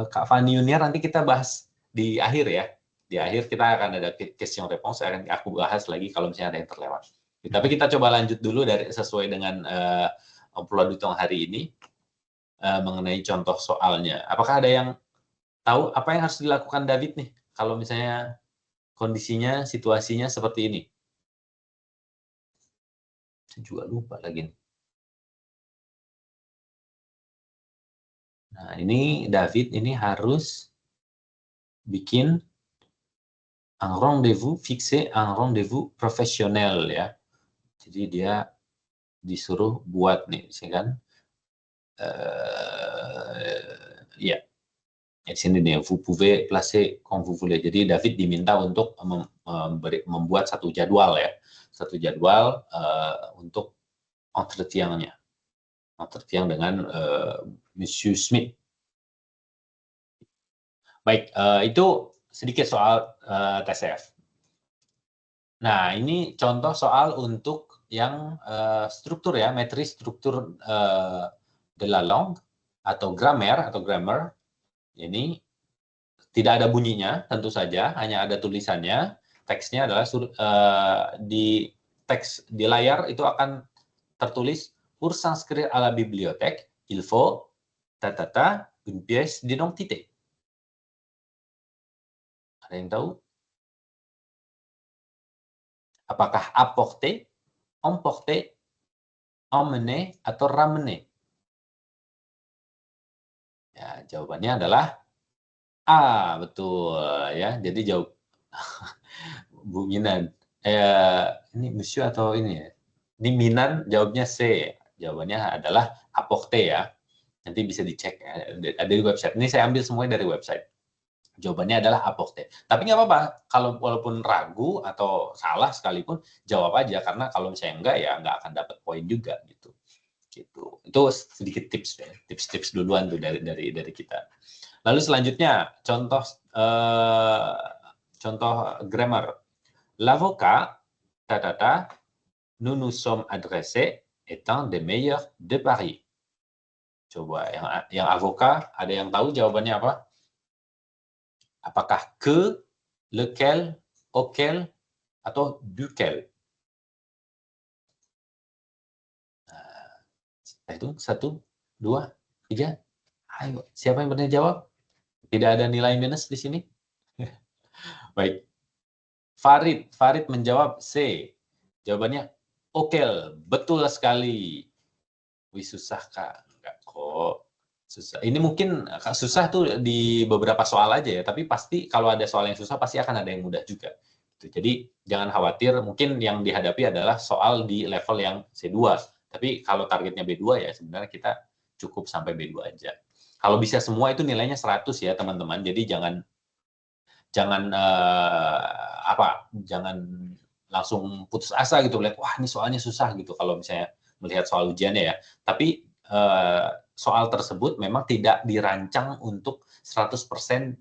Kak Fani Yuniar nanti kita bahas di akhir ya. Di akhir kita akan ada question response, akan aku bahas lagi kalau misalnya ada yang terlewat. Tapi kita coba lanjut dulu dari sesuai dengan emploi du temps hari ini mengenai contoh soalnya. Apakah ada yang tahu apa yang harus dilakukan David nih kalau misalnya kondisinya, situasinya seperti ini? Saya juga lupa lagi nih. Nah, ini David ini harus bikin un rendez-vous, fixer un rendez-vous professionnel ya. Jadi dia disuruh buat nih, kan? Ya, di sini nih, vous pouvez placer comme vous voulez. Jadi David diminta untuk membuat satu jadwal ya, untuk entretien-nya. Entretien dengan Monsieur Smith. Baik, itu sedikit soal TCF. Nah, ini contoh soal untuk yang struktur ya, metris struktur de la langue atau grammar. Ini tidak ada bunyinya, tentu saja, hanya ada tulisannya. Teksnya adalah di teks di layar itu akan tertulis pour s'inscrire à la bibliothèque, il faut une pièce d'identité. Ada yang tahu? Apakah apporter, emporter, emmener, atau ramener? Ya, jawabannya adalah A, betul ya. Jadi jawab Bu Minan. Ini Monsieur atau ini ya? Ini Minan jawabnya C. Jawabannya adalah apporter ya. Nanti bisa dicek ya. Ada di website. Ini saya ambil semuanya dari website. Jawabannya adalah apporter. Tapi nggak apa-apa, kalau walaupun ragu atau salah sekalipun, jawab aja, karena kalau misalnya enggak, ya nggak akan dapat poin juga gitu. Itu sedikit tips ya, tips-tips duluan tuh dari kita. Lalu selanjutnya contoh grammar. L'avocat, nous nous sommes adressés étant des meilleurs de Paris. Coba yang avocat, ada yang tahu jawabannya apa? Apakah que, lequel, auquel, atau duquel? Nah, itu 1, 2, 3. Ayo, siapa yang benar jawab? Tidak ada nilai minus di sini. Baik. Farid menjawab C. Jawabannya auquel. Betul sekali. Wih, susah, Kak. Enggak kok. Susah. Ini mungkin susah tuh di beberapa soal aja ya, tapi pasti kalau ada soal yang susah pasti akan ada yang mudah juga. Jadi jangan khawatir, mungkin yang dihadapi adalah soal di level yang C2. Tapi kalau targetnya B2 ya sebenarnya kita cukup sampai B2 aja. Kalau bisa semua itu nilainya 100 ya teman-teman. Jadi jangan langsung putus asa gitu, lihat wah ini soalnya susah gitu kalau misalnya melihat soal ujiannya ya. Tapi soal tersebut memang tidak dirancang untuk 100%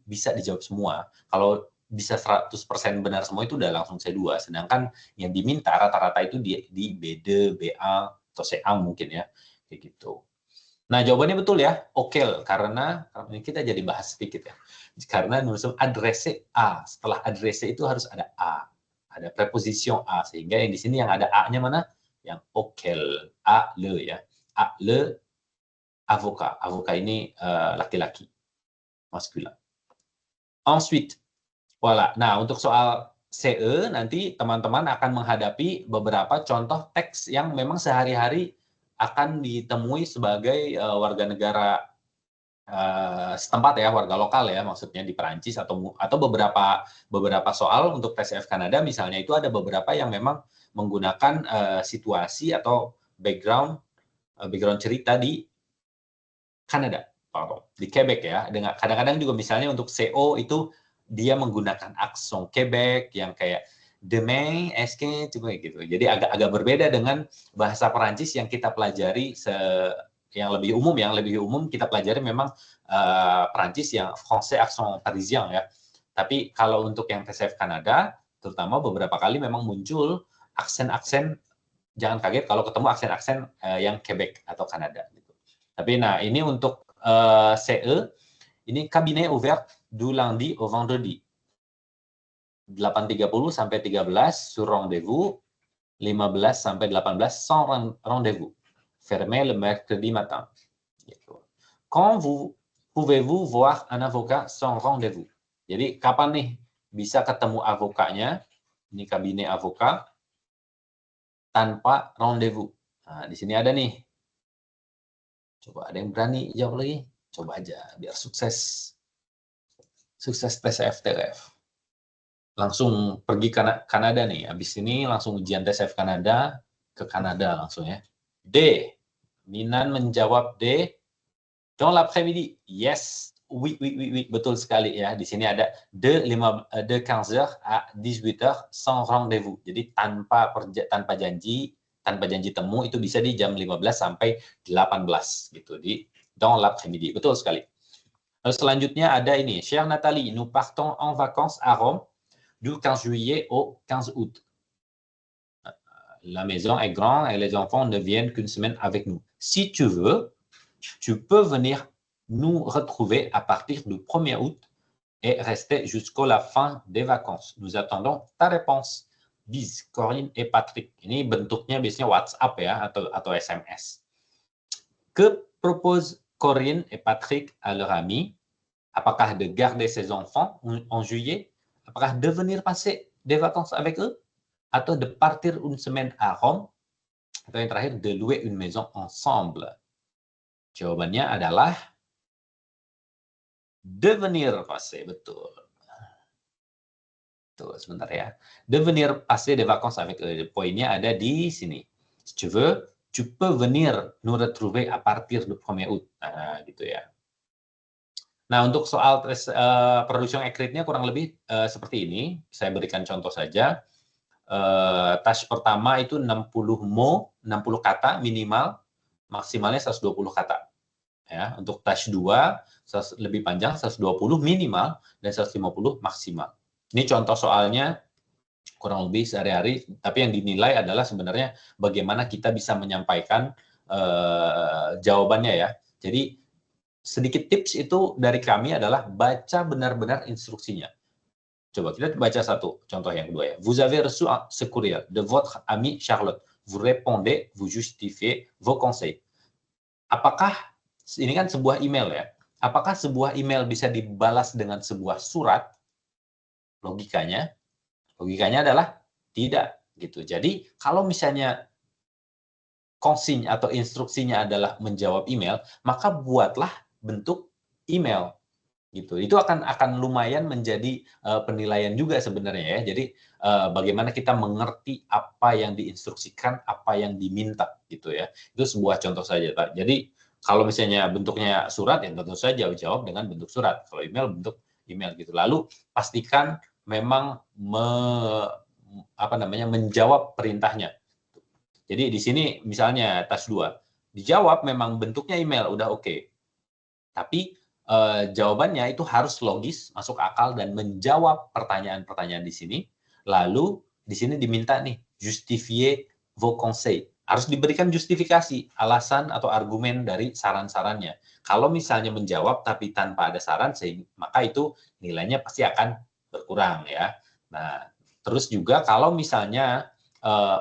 bisa dijawab semua. Kalau bisa 100% benar semua itu udah langsung C2. Sedangkan yang diminta rata-rata itu di B2, BA, atau CA mungkin ya. Kayak gitu. Nah, jawabannya betul ya, auquel. Karena kita jadi bahas sedikit ya. Karena nulis adrese A. Setelah adrese itu harus ada A. ada preposition a, sehingga yang di sini yang ada a-nya mana? Yang auquel, a le ya, a le avocat. Avocat ini laki-laki, maskulin. Ensuite, voilà. Nah, untuk soal CE nanti teman-teman akan menghadapi beberapa contoh teks yang memang sehari-hari akan ditemui sebagai warga negara setempat ya, warga lokal ya, maksudnya di Perancis atau beberapa soal untuk TCF Kanada misalnya itu ada beberapa yang memang menggunakan situasi atau background cerita di Kanada, di Quebec ya. Dengan kadang-kadang juga misalnya untuk CO itu dia menggunakan aksen Quebec yang kayak demain, est-ce que gitu. Jadi agak berbeda dengan bahasa Perancis yang kita pelajari yang lebih umum kita pelajari memang Perancis yang français accent parisien ya. Tapi kalau untuk yang TCF Kanada, terutama beberapa kali memang muncul aksen-aksen, jangan kaget kalau ketemu aksen-aksen yang Quebec atau Kanada gitu. Tapi nah ini untuk CE, ini cabinet ouvert du lundi au vendredi. 8.30 sampai 13 sur rendez-vous, 15 sampai 18 sans rendez-vous. Fermé le mercredi matin. Quand pouvez-vous voir un avocat sans rendez-vous? Jadi kapan nih bisa ketemu avokatnya? Ini kabinet avokat tanpa rendez-vous. Nah, di sini ada nih. Coba ada yang berani jawab lagi? Coba aja biar sukses. Sukses TCF TLF. Langsung pergi ke Kanada nih. Habis ini langsung ujian TCF Kanada ke Kanada langsung ya. D. Minan menjawab D. Dans l'après-midi. Yes. Oui, betul sekali ya. Di sini ada de 15h à 18h sans rendez-vous. Jadi tanpa janji temu itu bisa di jam 15 sampai 18 gitu di dans l'après-midi. Betul sekali. Lalu selanjutnya ada ini, chère Nathalie, nous partons en vacances à Rome du 15 juillet au 15 août. La maison est grande et les enfants ne viennent qu'une semaine avec nous. Si tu veux, tu peux venir nous retrouver à partir du 1er août et rester jusqu'à la fin des vacances. Nous attendons ta réponse. Bis, Corinne et Patrick. Ini bentuknya biasanya WhatsApp ya atau SMS. Que propose Corinne et Patrick à leur ami? Apakah de garder ses enfants en juillet? Apakah de venir passer des vacances avec eux? Atau de partir une semaine à Rome? Atau yang terakhir, de louer une maison ensemble? Jawabannya adalah de venir passer, betul. Tuh, sebentar ya. De venir passer des vacances avec eux. Poinnya ada di sini. Si tu veux, tu peux venir nous retrouver à partir du 1er août. Nah, gitu ya. Nah, untuk soal production accurate-nya kurang lebih seperti ini. Saya berikan contoh saja. Task pertama itu 60 mot, 60 kata minimal, maksimalnya 120 kata. Ya, untuk task 2 lebih panjang 120 minimal dan 150 maksimal. Ini contoh soalnya kurang lebih sehari-hari, tapi yang dinilai adalah sebenarnya bagaimana kita bisa menyampaikan jawabannya ya. Jadi sedikit tips itu dari kami adalah baca benar-benar instruksinya. Coba kita baca satu contoh yang kedua ya. Vous avez reçu ce courrier de votre amie Charlotte. Vous répondez, vous justifiez vos conseils. Apakah ini kan sebuah email ya? Apakah sebuah email bisa dibalas dengan sebuah surat? Logikanya adalah tidak gitu. Jadi kalau misalnya konsinya atau instruksinya adalah menjawab email, maka buatlah bentuk email gitu. Itu akan lumayan menjadi penilaian juga sebenarnya ya. Jadi bagaimana kita mengerti apa yang diinstruksikan, apa yang diminta gitu ya. Itu sebuah contoh saja, Pak. Jadi kalau misalnya bentuknya surat ya tentu saja jawab dengan bentuk surat. Kalau email bentuk email gitu. Lalu pastikan memang menjawab perintahnya. Jadi di sini misalnya task 2 dijawab memang bentuknya email udah oke. Tapi jawabannya itu harus logis, masuk akal dan menjawab pertanyaan-pertanyaan di sini. Lalu di sini diminta nih justifier vos conseils. Harus diberikan justifikasi, alasan atau argumen dari saran-sarannya. Kalau misalnya menjawab tapi tanpa ada saran, maka itu nilainya pasti akan berkurang ya. Nah, Terus juga kalau misalnya,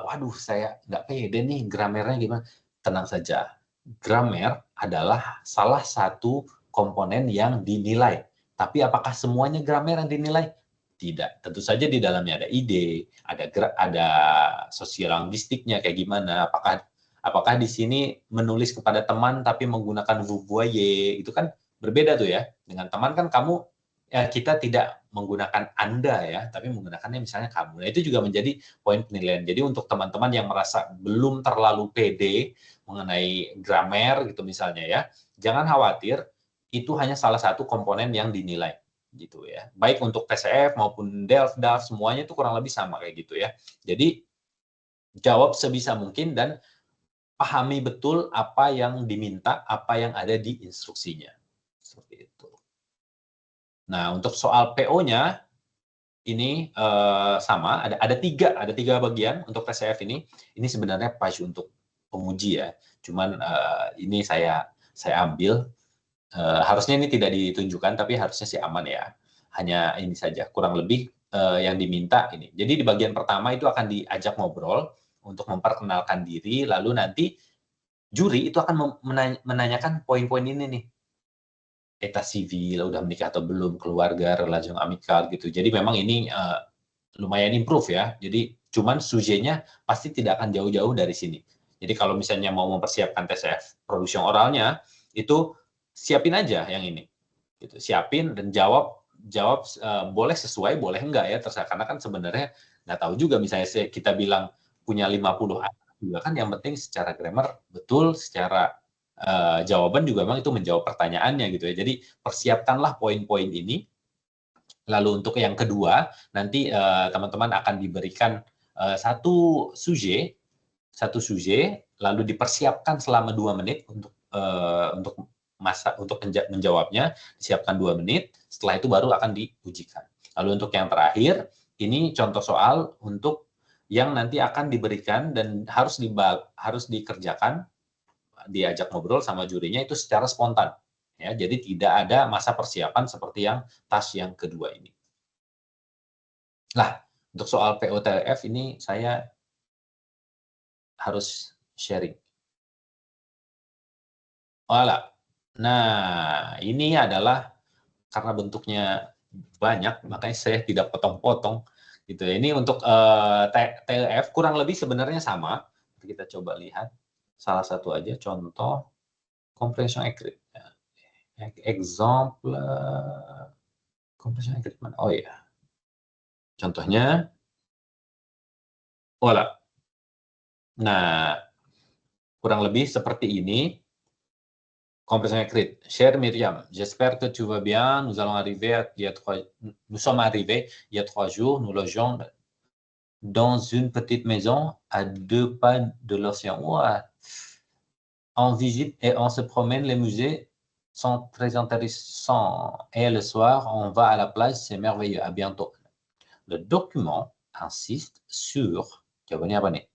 waduh saya nggak pede nih gramernya gimana, tenang saja. Gramer adalah salah satu komponen yang dinilai. Tapi apakah semuanya gramer yang dinilai? Tidak. Tentu saja di dalamnya ada ide, ada sosiolinguistiknya kayak gimana. Apakah di sini menulis kepada teman tapi menggunakan vous voyez, itu kan berbeda tuh ya. Dengan teman kan kita tidak menggunakan Anda ya, tapi menggunakannya misalnya kamu. Nah, itu juga menjadi poin penilaian. Jadi untuk teman-teman yang merasa belum terlalu pede mengenai grammar gitu misalnya ya, jangan khawatir, itu hanya salah satu komponen yang dinilai gitu ya. Baik untuk TCF maupun DELF semuanya itu kurang lebih sama kayak gitu ya. Jadi jawab sebisa mungkin dan pahami betul apa yang diminta, apa yang ada di instruksinya. Seperti itu. Nah, untuk soal PO-nya ini sama, ada tiga bagian untuk TCF ini. Ini sebenarnya pas untuk penguji ya. Cuman ini saya ambil. Harusnya ini tidak ditunjukkan, tapi harusnya sih aman ya. Hanya ini saja, kurang lebih yang diminta ini. Jadi di bagian pertama itu akan diajak ngobrol untuk memperkenalkan diri, lalu nanti juri itu akan menanyakan poin-poin ini nih. Etat civil, udah menikah atau belum, keluarga, relasi amikal gitu. Jadi memang ini lumayan improve ya. Jadi cuman subjeknya pasti tidak akan jauh-jauh dari sini. Jadi kalau misalnya mau mempersiapkan TCF produksi oralnya, itu siapin aja yang ini. Gitu. Siapin dan jawab boleh sesuai, boleh enggak ya, terserah. Karena kan sebenarnya nggak tahu juga misalnya kita bilang punya 50 anak juga kan yang penting secara grammar betul, secara jawaban juga memang itu menjawab pertanyaannya gitu ya. Jadi persiapkanlah poin-poin ini. Lalu untuk yang kedua, nanti teman-teman akan diberikan satu sujet, lalu dipersiapkan selama 2 menit untuk menjawabnya, disiapkan 2 menit, setelah itu baru akan diujikan. Lalu untuk yang terakhir, ini contoh soal untuk yang nanti akan diberikan dan harus dikerjakan, diajak ngobrol sama jurinya itu secara spontan. Ya, jadi tidak ada masa persiapan seperti yang tas yang kedua ini. Nah, untuk soal POTF ini saya harus sharing. Voilà. Nah, ini adalah karena bentuknya banyak, makanya saya tidak potong-potong gitu ya. Ini untuk TLF kurang lebih sebenarnya sama. Kita coba lihat salah satu aja contoh compression écrite. Exemple compression écrite mana? Oh ya. Contohnya voilà. Nah, kurang lebih seperti ini. Compression écrite. Cher Myriam, j'espère que tu vas bien. Nous sommes arrivés il y a 3 jours. Nous logeons dans une petite maison à 2 pas de l'océan. Ouais. On visite et on se promène. Les musées sont très intéressants. Et le soir, on va à la plage. C'est merveilleux. À bientôt. Le document insiste sur jawabannya apa nih?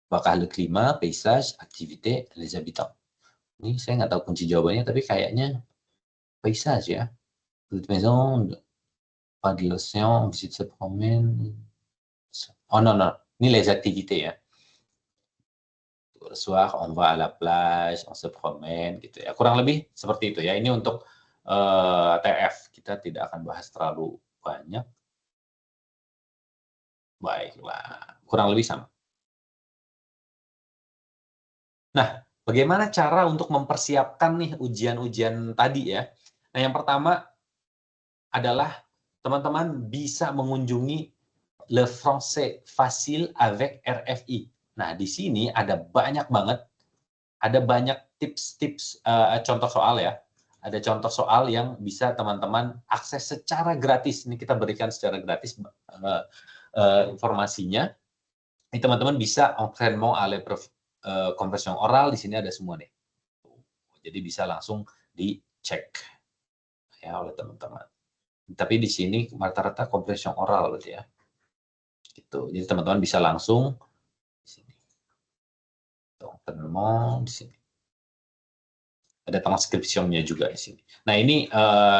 Apakah le climat, paysage, activité, les habitants? Ini saya nggak tahu kunci jawabannya, tapi kayaknya paysage ya. Petite maison, pas de l'océan, visite se promène. Oh non, non, ini les activités ya. Le soir, on va à la plage, on se promène gitu ya. Kurang lebih seperti itu ya. Ini untuk TF. Kita tidak akan bahas terlalu banyak. Baiklah, kurang lebih sama. Nah, bagaimana cara untuk mempersiapkan nih ujian-ujian tadi ya? Nah, yang pertama adalah teman-teman bisa mengunjungi Le Français Facile avec RFI. Nah, di sini ada banyak tips-tips contoh soal ya. Ada contoh soal yang bisa teman-teman akses secara gratis. Ini kita berikan secara gratis informasinya. Ini teman-teman bisa entraînement à l'épreuve compression oral, di sini ada semua nih. Jadi bisa langsung dicek ya oleh teman-teman. Tapi di sini rata-rata compression oral berarti ya. Gitu. Jadi teman-teman bisa langsung di sini. Entraînement di sini. Ada transkripsinya juga di sini. Nah, ini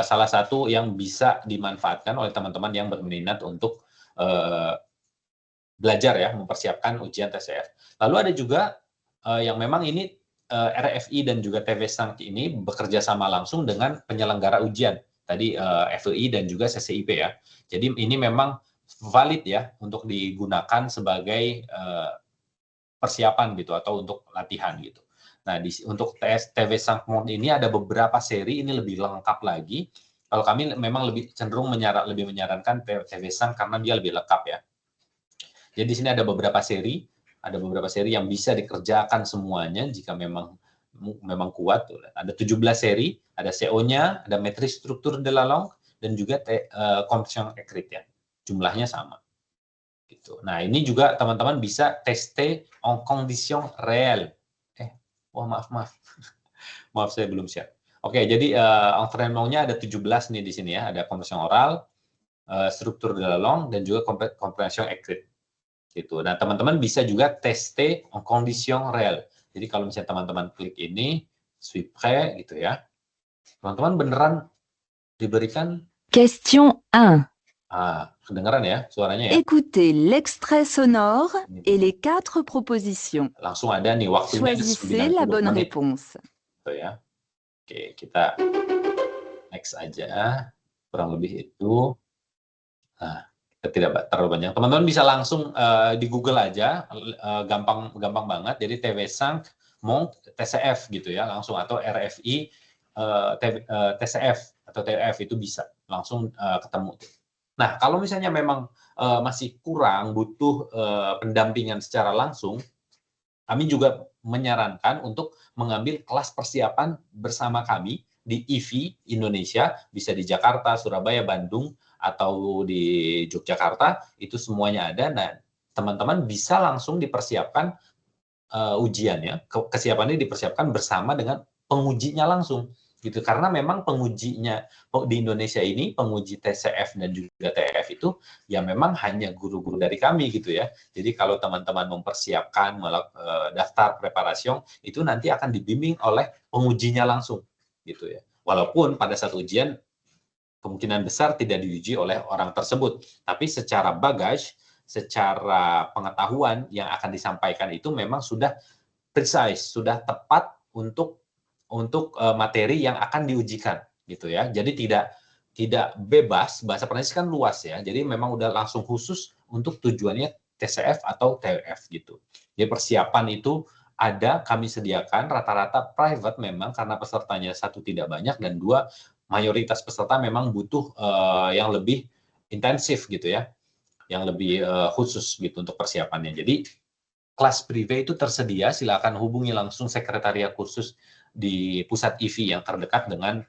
salah satu yang bisa dimanfaatkan oleh teman-teman yang berminat untuk belajar ya, mempersiapkan ujian TCF. Lalu ada juga yang memang ini RFI dan juga TV Sank ini bekerja sama langsung dengan penyelenggara ujian. Tadi FEI dan juga CCIP ya. Jadi ini memang valid ya untuk digunakan sebagai persiapan gitu atau untuk latihan gitu. Nah, untuk TV Sank Mode ini ada beberapa seri, ini lebih lengkap lagi. Kalau kami memang lebih cenderung lebih menyarankan TV Sank karena dia lebih lengkap ya. Jadi di sini ada beberapa seri yang bisa dikerjakan semuanya jika memang kuat. Ada 17 seri, ada CO-nya, ada matrice struktur de la langue, dan juga compression écrite ya. Jumlahnya sama. Gitu. Nah, ini juga teman-teman bisa tester en condition réelle. Maaf. Maaf, saya belum siap. Oke, jadi entraînement-nya ada 17 nih di sini ya. Ada compression oral, struktur de la langue, dan juga compression écrite. Gitu. Nah, teman-teman bisa juga tester en condition réelle. Jadi kalau misalnya teman-teman klik ini, suis prêt gitu ya. Teman-teman beneran diberikan Question 1. Kedengaran ya suaranya ya. Écoutez l'extrait sonore et les 4 propositions. Langsung ada nih waktunya ada Choisissez 90 la bonne menit. réponse. Gitu ya. Oke, kita next aja. Kurang lebih itu. Nah, tidak terlalu banyak. Teman-teman bisa langsung di Google aja, gampang banget. Jadi TV Sank Monk TCF gitu ya, langsung, atau RFI TCF atau TF itu bisa langsung ketemu. Nah, kalau misalnya memang masih kurang, butuh pendampingan secara langsung, kami juga menyarankan untuk mengambil kelas persiapan bersama kami di IVI Indonesia, bisa di Jakarta, Surabaya, Bandung, atau di Yogyakarta, itu semuanya ada. Nah, teman-teman bisa langsung dipersiapkan ujiannya, kesiapannya dipersiapkan bersama dengan pengujinya langsung. Gitu. Karena memang pengujinya di Indonesia ini, penguji TCF dan juga TF itu, ya memang hanya guru-guru dari kami gitu ya. Jadi kalau teman-teman mempersiapkan daftar preparasi, itu nanti akan dibimbing oleh pengujinya langsung gitu ya. Walaupun pada saat ujian kemungkinan besar tidak diuji oleh orang tersebut, tapi secara bagage, secara pengetahuan yang akan disampaikan itu memang sudah precise, sudah tepat untuk materi yang akan diujikan gitu ya. Jadi tidak bebas, bahasa Perancis kan luas ya. Jadi memang udah langsung khusus untuk tujuannya TCF atau TF gitu. Jadi persiapan itu ada, kami sediakan rata-rata private memang karena pesertanya satu tidak banyak, dan dua mayoritas peserta memang butuh yang lebih intensif gitu ya, yang lebih khusus gitu untuk persiapannya. Jadi kelas privé itu tersedia, silakan hubungi langsung sekretariat kursus di pusat IVI yang terdekat dengan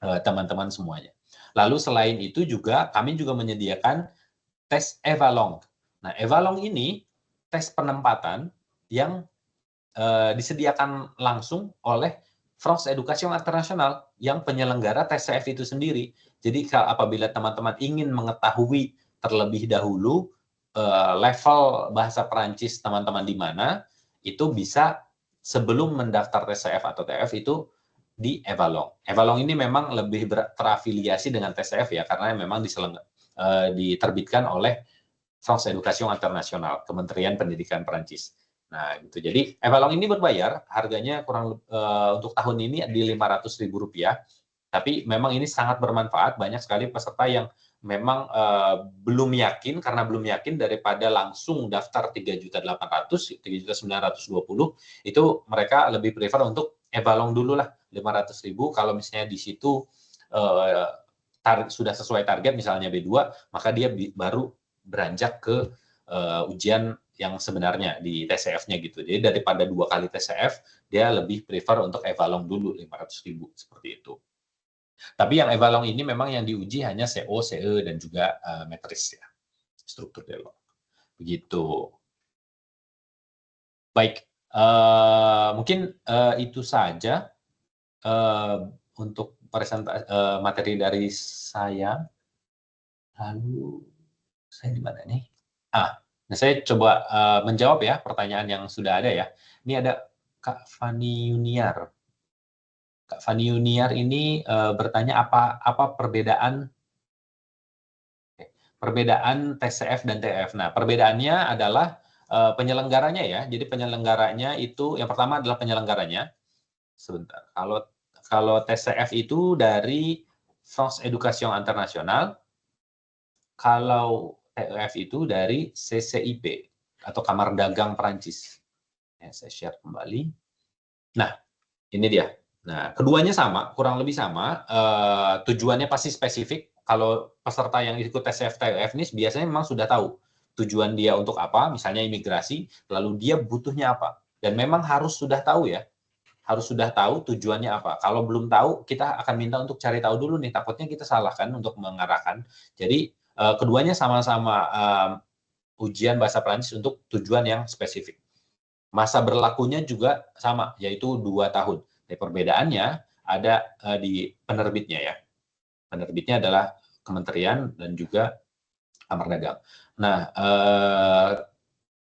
teman-teman semuanya. Lalu selain itu juga kami juga menyediakan tes Evalong. Nah, Evalong ini tes penempatan yang disediakan langsung oleh France Education International yang penyelenggara TCF itu sendiri. Jadi apabila teman-teman ingin mengetahui terlebih dahulu level bahasa Perancis teman-teman di mana, itu bisa sebelum mendaftar TCF atau TF itu di Evalong. Evalong ini memang lebih terafiliasi dengan TCF ya, karena memang diterbitkan oleh France Education International, Kementerian Pendidikan Perancis. Nah, gitu. Jadi Evalong ini berbayar, harganya untuk tahun ini di Rp500.000. Tapi memang ini sangat bermanfaat, banyak sekali peserta yang memang belum yakin, karena belum yakin daripada langsung daftar 3.800.000, 3.920.000, itu mereka lebih prefer untuk Evalong dulu lah, 500.000. Kalau misalnya di situ sudah sesuai target, misalnya B2, maka dia baru beranjak ke ujian yang sebenarnya di TCF-nya gitu. Jadi daripada 2 kali TCF, dia lebih prefer untuk Evalong dulu 500.000 seperti itu. Tapi yang Evalong ini memang yang diuji hanya CO, CE, dan juga matrice ya, struktur dialog. Begitu. Baik, mungkin itu saja untuk materi dari saya. Lalu saya di mana nih? Nah, saya coba menjawab ya pertanyaan yang sudah ada ya. Ini ada Kak Fani Yuniar. Kak Fani Yuniar ini bertanya apa perbedaan TCF dan TEF. Nah, perbedaannya adalah penyelenggaranya ya. Jadi penyelenggaranya itu yang pertama adalah penyelenggaranya. Sebentar. Kalau TCF itu dari France Education International, kalau TEF itu dari CCIP atau Kamar Dagang Prancis. Ya, saya share kembali. Nah, ini dia. Nah, keduanya sama, kurang lebih sama. Tujuannya pasti spesifik. Kalau peserta yang ikut TCF TEF ini biasanya memang sudah tahu tujuan dia untuk apa, misalnya imigrasi, lalu dia butuhnya apa. Dan memang harus sudah tahu ya, harus sudah tahu tujuannya apa. Kalau belum tahu, kita akan minta untuk cari tahu dulu nih, takutnya kita salahkan untuk mengarahkan. Jadi, keduanya sama-sama ujian bahasa Prancis untuk tujuan yang spesifik. Masa berlakunya juga sama, yaitu 2 tahun. Perbedaannya ada di penerbitnya ya. Penerbitnya adalah kementerian dan juga Kamar Dagang. Nah,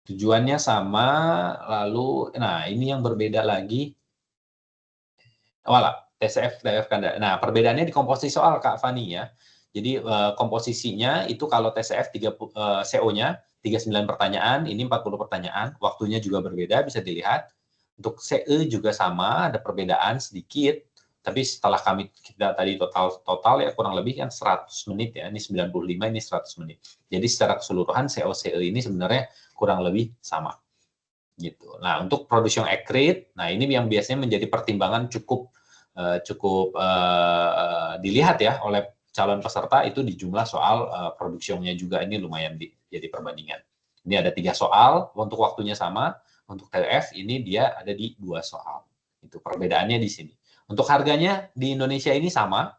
tujuannya sama, lalu, nah ini yang berbeda lagi. Wala, TCF, TF Kanda. Nah, perbedaannya di komposisi soal Kak Fani ya. Jadi komposisinya itu kalau TCF CO-nya 39 pertanyaan, ini 40 pertanyaan, waktunya juga berbeda, bisa dilihat. Untuk CE juga sama, ada perbedaan sedikit, tapi setelah kita tadi total ya kurang lebih kan 100 menit ya, ini 95, ini 100 menit. Jadi secara keseluruhan CO-CE ini sebenarnya kurang lebih sama. Gitu. Nah, untuk production accurate, nah ini yang biasanya menjadi pertimbangan cukup dilihat ya oleh calon peserta itu di jumlah soal produksinya juga ini lumayan jadi perbandingan. Ini ada 3 soal, untuk waktunya sama, untuk TF ini dia ada di 2 soal. Itu perbedaannya di sini. Untuk harganya di Indonesia ini sama,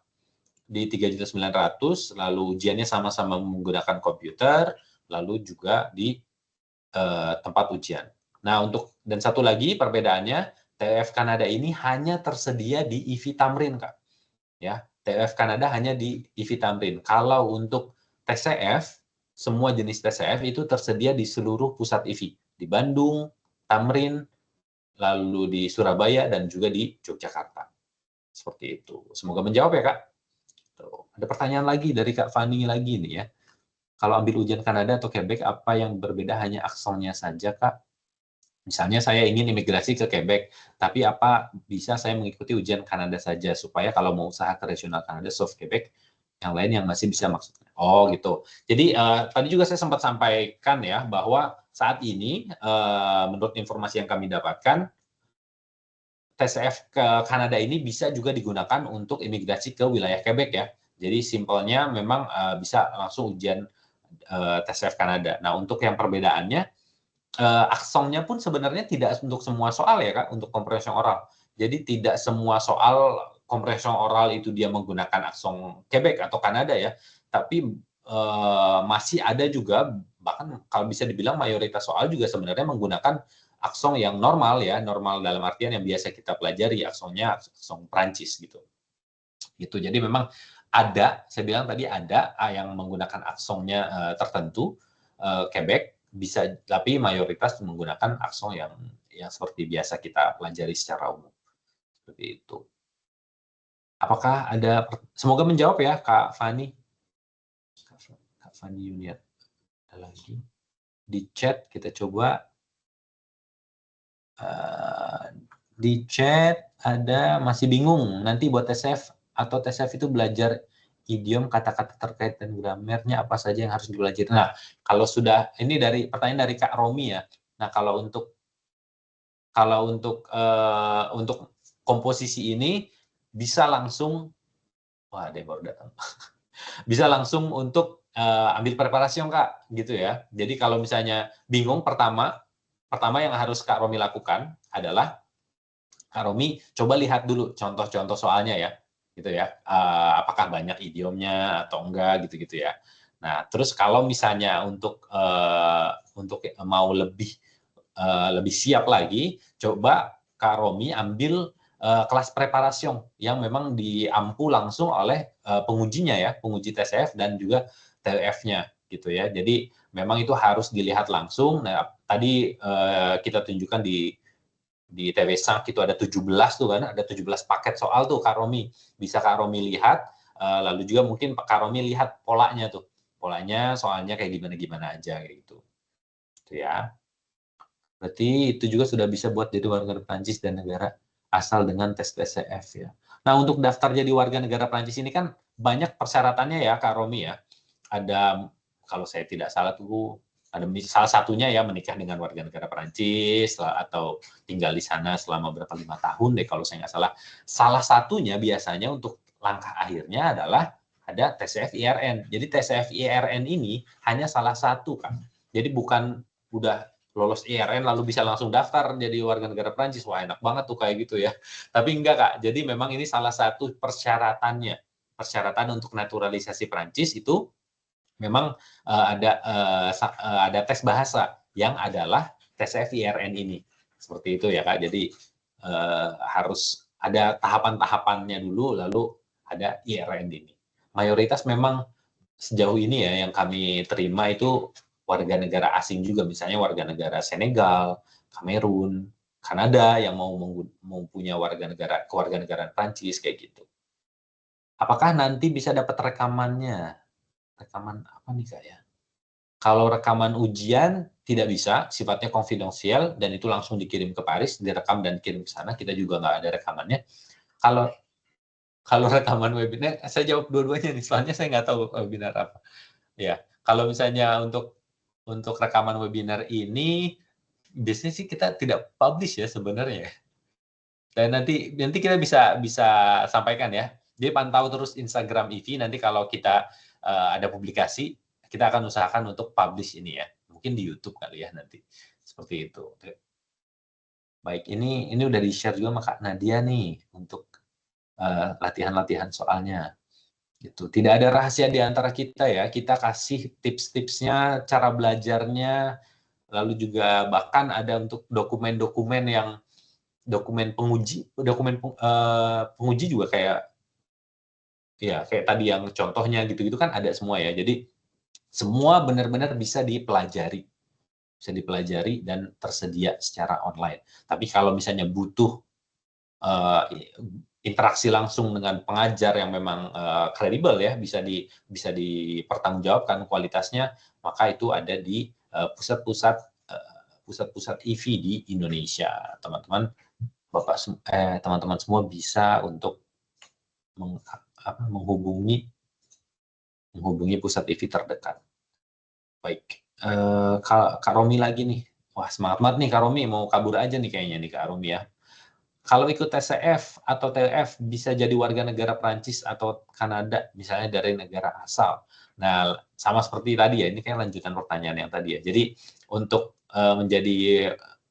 di 3.900.000, lalu ujiannya sama-sama menggunakan komputer, lalu juga di tempat ujian. Nah, dan satu lagi perbedaannya, TF Kanada ini hanya tersedia di IV Tamrin, Kak. Ya, TF Kanada hanya di IV Tamrin. Kalau untuk TCF, semua jenis TCF itu tersedia di seluruh pusat IV. Di Bandung, Tamrin, lalu di Surabaya, dan juga di Yogyakarta. Seperti itu. Semoga menjawab ya, Kak. Tuh. Ada pertanyaan lagi dari Kak Fani lagi nih ya. Kalau ambil ujian Kanada atau Quebec, apa yang berbeda hanya aksonnya saja, Kak? Misalnya saya ingin imigrasi ke Quebec, tapi apa bisa saya mengikuti ujian Kanada saja, supaya kalau mau usaha ke regional Kanada, Soft Quebec, yang lain yang masih bisa maksudnya. Oh gitu. Jadi tadi juga saya sempat sampaikan ya, bahwa saat ini menurut informasi yang kami dapatkan, TCF ke Kanada ini bisa juga digunakan untuk imigrasi ke wilayah Quebec ya. Jadi simpelnya memang bisa langsung ujian TCF Kanada. Nah, untuk yang perbedaannya, aksonnya pun sebenarnya tidak untuk semua soal ya Kak, untuk komprehension oral. Jadi tidak semua soal komprehension oral itu dia menggunakan akson Quebec atau Kanada ya, tapi masih ada juga, bahkan kalau bisa dibilang mayoritas soal juga sebenarnya menggunakan akson yang normal ya, normal dalam artian yang biasa kita pelajari, aksonnya akson Prancis gitu. Gitu. Jadi memang ada, saya bilang tadi ada yang menggunakan aksonnya tertentu, Quebec, bisa, tapi mayoritas menggunakan akson yang seperti biasa kita pelajari secara umum. Seperti itu. Apakah ada, semoga menjawab ya Kak Fani. Kak Fani Yuniar. Ada lagi. Di chat kita coba. Di chat ada masih bingung, nanti buat TCF atau TCF itu belajar idiom, kata-kata terkait dan gramernya apa saja yang harus dipelajari. Nah, kalau sudah, ini dari pertanyaan dari Kak Romi ya. Nah, kalau untuk komposisi ini bisa langsung, wah dia baru datang, bisa langsung untuk ambil preparasi Kak, gitu ya. Jadi kalau misalnya bingung, pertama yang harus Kak Romi lakukan adalah Kak Romi coba lihat dulu contoh-contoh soalnya ya, gitu ya. Apakah banyak idiomnya atau enggak gitu-gitu ya. Nah, terus kalau misalnya untuk mau lebih siap lagi, coba Kak Romi ambil kelas preparasi yang memang diampu langsung oleh pengujinya ya, penguji TCF dan juga TF-nya gitu ya. Jadi memang itu harus dilihat langsung. Nah, tadi kita tunjukkan di di TV5 itu ada 17 tuh kan, ada 17 paket soal tuh Kak Romi. Bisa Kak Romi lihat, lalu juga mungkin Kak Romi lihat polanya tuh. Polanya soalnya kayak gimana-gimana aja kayak gitu. Itu ya. Berarti itu juga sudah bisa buat jadi warga negara Prancis dan negara asal dengan tes TCF ya. Nah, untuk daftar jadi warga negara Prancis ini kan banyak persyaratannya ya Kak Romi ya. Ada, kalau saya tidak salah tuh, ada salah satunya ya menikah dengan warga negara Prancis atau tinggal di sana selama berapa 5 tahun deh kalau saya nggak salah. Salah satunya biasanya untuk langkah akhirnya adalah ada TCF IRN. Jadi TCF IRN ini hanya salah satu kan. Jadi bukan udah lolos IRN lalu bisa langsung daftar jadi warga negara Prancis. Wah, enak banget tuh kayak gitu ya. Tapi enggak Kak. Jadi memang ini salah satu persyaratannya. Persyaratan untuk naturalisasi Prancis itu memang ada tes bahasa yang adalah tes FIRN ini. Seperti itu ya Kak. Jadi harus ada tahapan-tahapannya dulu, lalu ada IRN ini. Mayoritas memang sejauh ini ya yang kami terima itu warga negara asing juga, misalnya warga negara Senegal, Kamerun, Kanada yang mau punya kewarganegaraan Prancis kayak gitu. Apakah nanti bisa dapat rekamannya? Rekaman apa nih Kak ya? Kalau rekaman ujian tidak bisa, sifatnya konfidensial dan itu langsung dikirim ke Paris, direkam dan kirim ke sana, kita juga nggak ada rekamannya. Kalau rekaman webinar, saya jawab dua-duanya nih, soalnya saya nggak tahu webinar apa. Ya, kalau misalnya untuk rekaman webinar ini, biasanya sih kita tidak publish ya sebenarnya. Dan nanti kita bisa sampaikan ya. Jadi pantau terus Instagram IVI, nanti kalau kita ada publikasi, kita akan usahakan untuk publish ini ya. Mungkin di YouTube kali ya nanti. Seperti itu. Baik, ini udah di-share juga sama Kak Nadia nih untuk latihan-latihan soalnya. Gitu. Tidak ada rahasia di antara kita ya. Kita kasih tips-tipsnya, cara belajarnya, lalu juga bahkan ada untuk dokumen-dokumen yang penguji juga kayak tadi yang contohnya gitu-gitu kan ada semua ya. Jadi semua benar-benar bisa dipelajari dan tersedia secara online. Tapi kalau misalnya butuh interaksi langsung dengan pengajar yang memang kredibel ya, bisa dipertanggungjawabkan kualitasnya, maka itu ada di pusat-pusat IVI di Indonesia. Teman-teman semua bisa untuk menghubungi pusat IVI terdekat. Baik, Kak Romi lagi nih. Wah, semangat banget nih Kak Romi, mau kabur aja nih kayaknya nih Kak Romi ya. Kalau ikut TCF atau TF bisa jadi warga negara Prancis atau Kanada, misalnya dari negara asal. Nah, sama seperti tadi ya, ini kayak lanjutan pertanyaan yang tadi ya. Jadi untuk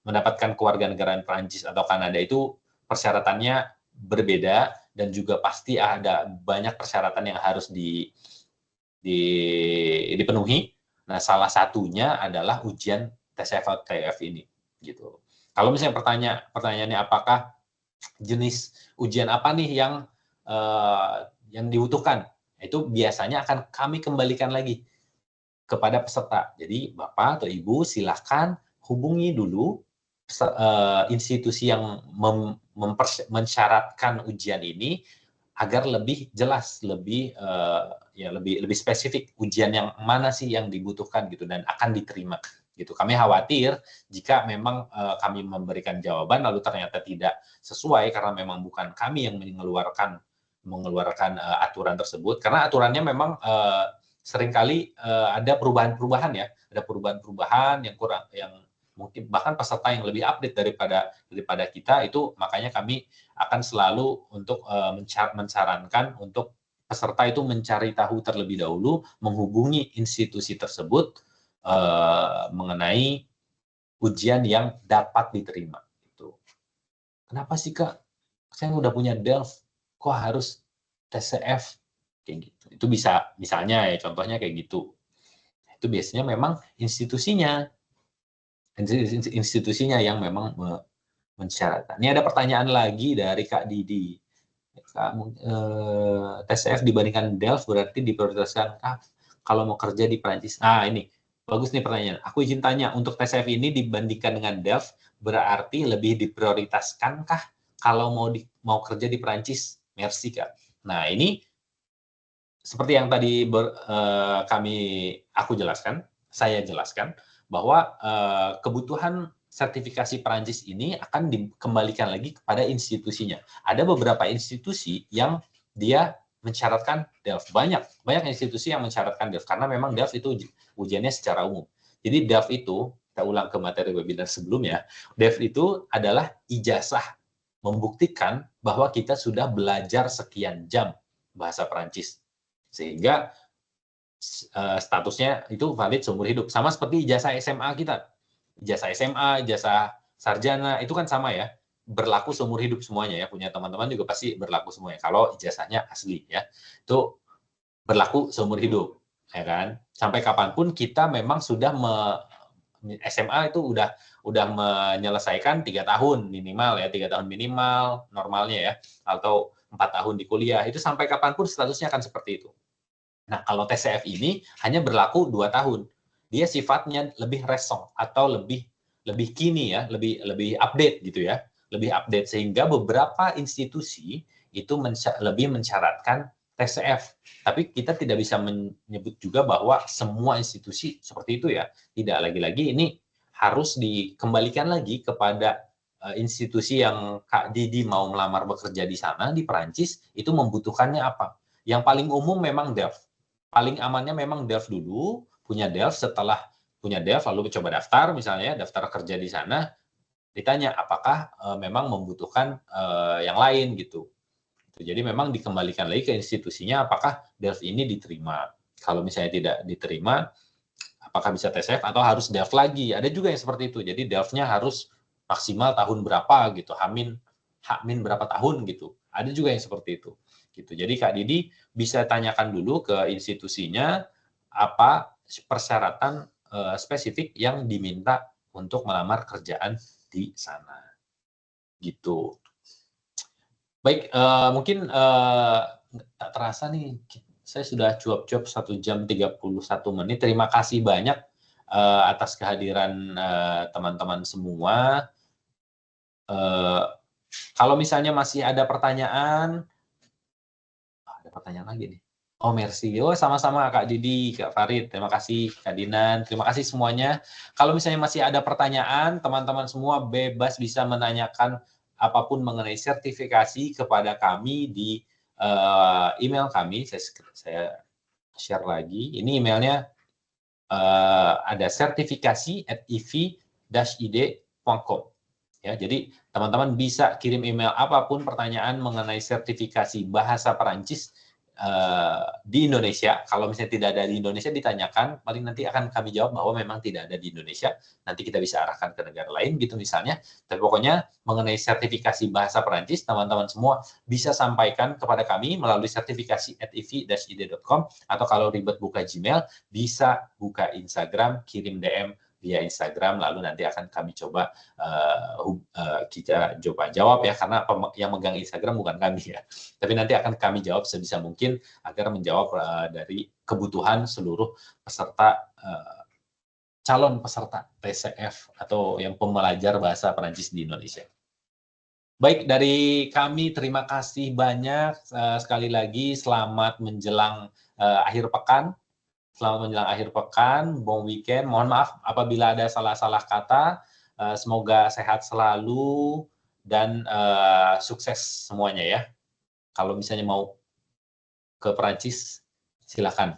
mendapatkan kewarganegaraan Prancis atau Kanada itu persyaratannya berbeda dan juga pasti ada banyak persyaratan yang harus dipenuhi. Nah, salah satunya adalah ujian TCF atau TF ini gitu. Kalau misalnya pertanyaannya apakah jenis ujian apa nih yang dibutuhkan, itu biasanya akan kami kembalikan lagi kepada peserta. Jadi Bapak atau Ibu silahkan hubungi dulu institusi yang mensyaratkan ujian ini agar lebih jelas, lebih spesifik ujian yang mana sih yang dibutuhkan gitu dan akan diterima gitu. Kami khawatir jika memang kami memberikan jawaban lalu ternyata tidak sesuai karena memang bukan kami yang mengeluarkan aturan tersebut, karena aturannya memang seringkali ada perubahan-perubahan ya, ada perubahan-perubahan yang mungkin bahkan peserta yang lebih update daripada kita itu, makanya kami akan selalu untuk mensarankan untuk peserta itu mencari tahu terlebih dahulu, menghubungi institusi tersebut mengenai ujian yang dapat diterima. Itu. Kenapa sih Kak? Saya udah punya Delft, kok harus TCF? Kayak gitu. Itu bisa, misalnya ya contohnya kayak gitu. Itu biasanya memang institusinya yang memang mensyaratkan. Ini ada pertanyaan lagi dari Kak Didi. TCF dibandingkan Delft berarti diprioritaskan kalau mau kerja di Prancis. Nah ini bagus nih pertanyaan. Aku izin tanya, untuk TCF ini dibandingkan dengan Delft berarti lebih diprioritaskankah kalau mau kerja di Perancis? Merci, Kak. Nah, ini seperti yang tadi saya jelaskan bahwa kebutuhan sertifikasi Perancis ini akan dikembalikan lagi kepada institusinya. Ada beberapa institusi yang dia mensyaratkan DELF. Banyak institusi yang mensyaratkan DELF karena memang DELF itu ujiannya secara umum. Jadi DELF itu, kita ulang ke materi webinar sebelumnya, DELF itu adalah ijazah membuktikan bahwa kita sudah belajar sekian jam bahasa Perancis. Sehingga statusnya itu valid seumur hidup. Sama seperti ijazah SMA kita. Ijazah SMA, ijazah sarjana, itu kan sama ya. Berlaku seumur hidup semuanya ya. Punya teman-teman juga pasti berlaku semuanya. Kalau ijazahnya asli ya. Itu berlaku seumur hidup. Ya kan? Sampai kapanpun kita memang sudah SMA itu udah menyelesaikan 3 tahun minimal ya. 3 tahun minimal normalnya ya. Atau 4 tahun di kuliah. Itu sampai kapanpun statusnya akan seperti itu. Nah, kalau TCF ini hanya berlaku 2 tahun. Dia sifatnya lebih resong atau lebih kini ya, lebih update gitu ya. Lebih update sehingga beberapa institusi itu lebih mensyaratkan TCF. Tapi kita tidak bisa menyebut juga bahwa semua institusi seperti itu ya. Tidak, lagi-lagi ini harus dikembalikan lagi kepada institusi yang Kak Didi mau melamar bekerja di sana, di Perancis, itu membutuhkannya apa. Yang paling umum memang DELF. Paling amannya memang DELF dulu, punya DELF, setelah punya DELF lalu coba daftar misalnya, daftar kerja di sana, ditanya apakah memang membutuhkan yang lain gitu. Jadi memang dikembalikan lagi ke institusinya apakah DELF ini diterima. Kalau misalnya tidak diterima, apakah bisa TCF atau harus DELF lagi. Ada juga yang seperti itu. Jadi DELF-nya harus maksimal tahun berapa gitu, H-min berapa tahun gitu. Ada juga yang seperti itu. Gitu. Jadi Kak Didi bisa tanyakan dulu ke institusinya apa persyaratan spesifik yang diminta untuk melamar kerjaan di sana. Gitu. Baik, mungkin tak terasa nih, saya sudah cuap-cuap 1 jam 31 menit. Terima kasih banyak atas kehadiran teman-teman semua. Kalau misalnya masih ada pertanyaan, ada pertanyaan lagi nih. Oh, merci. Oh, sama-sama Kak Didi, Kak Farid. Terima kasih, Kak Dinan. Terima kasih semuanya. Kalau misalnya masih ada pertanyaan, teman-teman semua bebas bisa menanyakan apapun mengenai sertifikasi kepada kami di email kami. Saya share lagi. Ini emailnya ada sertifikasi@iv-id.com. Ya, jadi teman-teman bisa kirim email apapun pertanyaan mengenai sertifikasi bahasa Perancis di Indonesia. Kalau misalnya tidak ada di Indonesia, ditanyakan, paling nanti akan kami jawab bahwa memang tidak ada di Indonesia. Nanti kita bisa arahkan ke negara lain gitu misalnya. Tapi pokoknya mengenai sertifikasi bahasa Perancis, teman-teman semua bisa sampaikan kepada kami melalui sertifikasi@iv-id.com, atau kalau ribet buka Gmail, bisa buka Instagram, kirim DM via Instagram, lalu nanti akan kami coba kita coba jawab ya, karena yang megang Instagram bukan kami ya, tapi nanti akan kami jawab sebisa mungkin agar menjawab dari kebutuhan seluruh peserta calon peserta TCF atau yang pembelajar bahasa Perancis di Indonesia. Baik, dari kami terima kasih banyak sekali lagi. Selamat menjelang akhir pekan. Selamat menjelang akhir pekan, bon weekend. Mohon maaf apabila ada salah-salah kata. Semoga sehat selalu dan sukses semuanya ya. Kalau misalnya mau ke Perancis, silakan.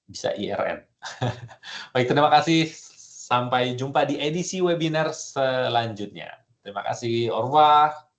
Bisa IRN. Baik, terima kasih. Sampai jumpa di edisi webinar selanjutnya. Terima kasih. Au revoir.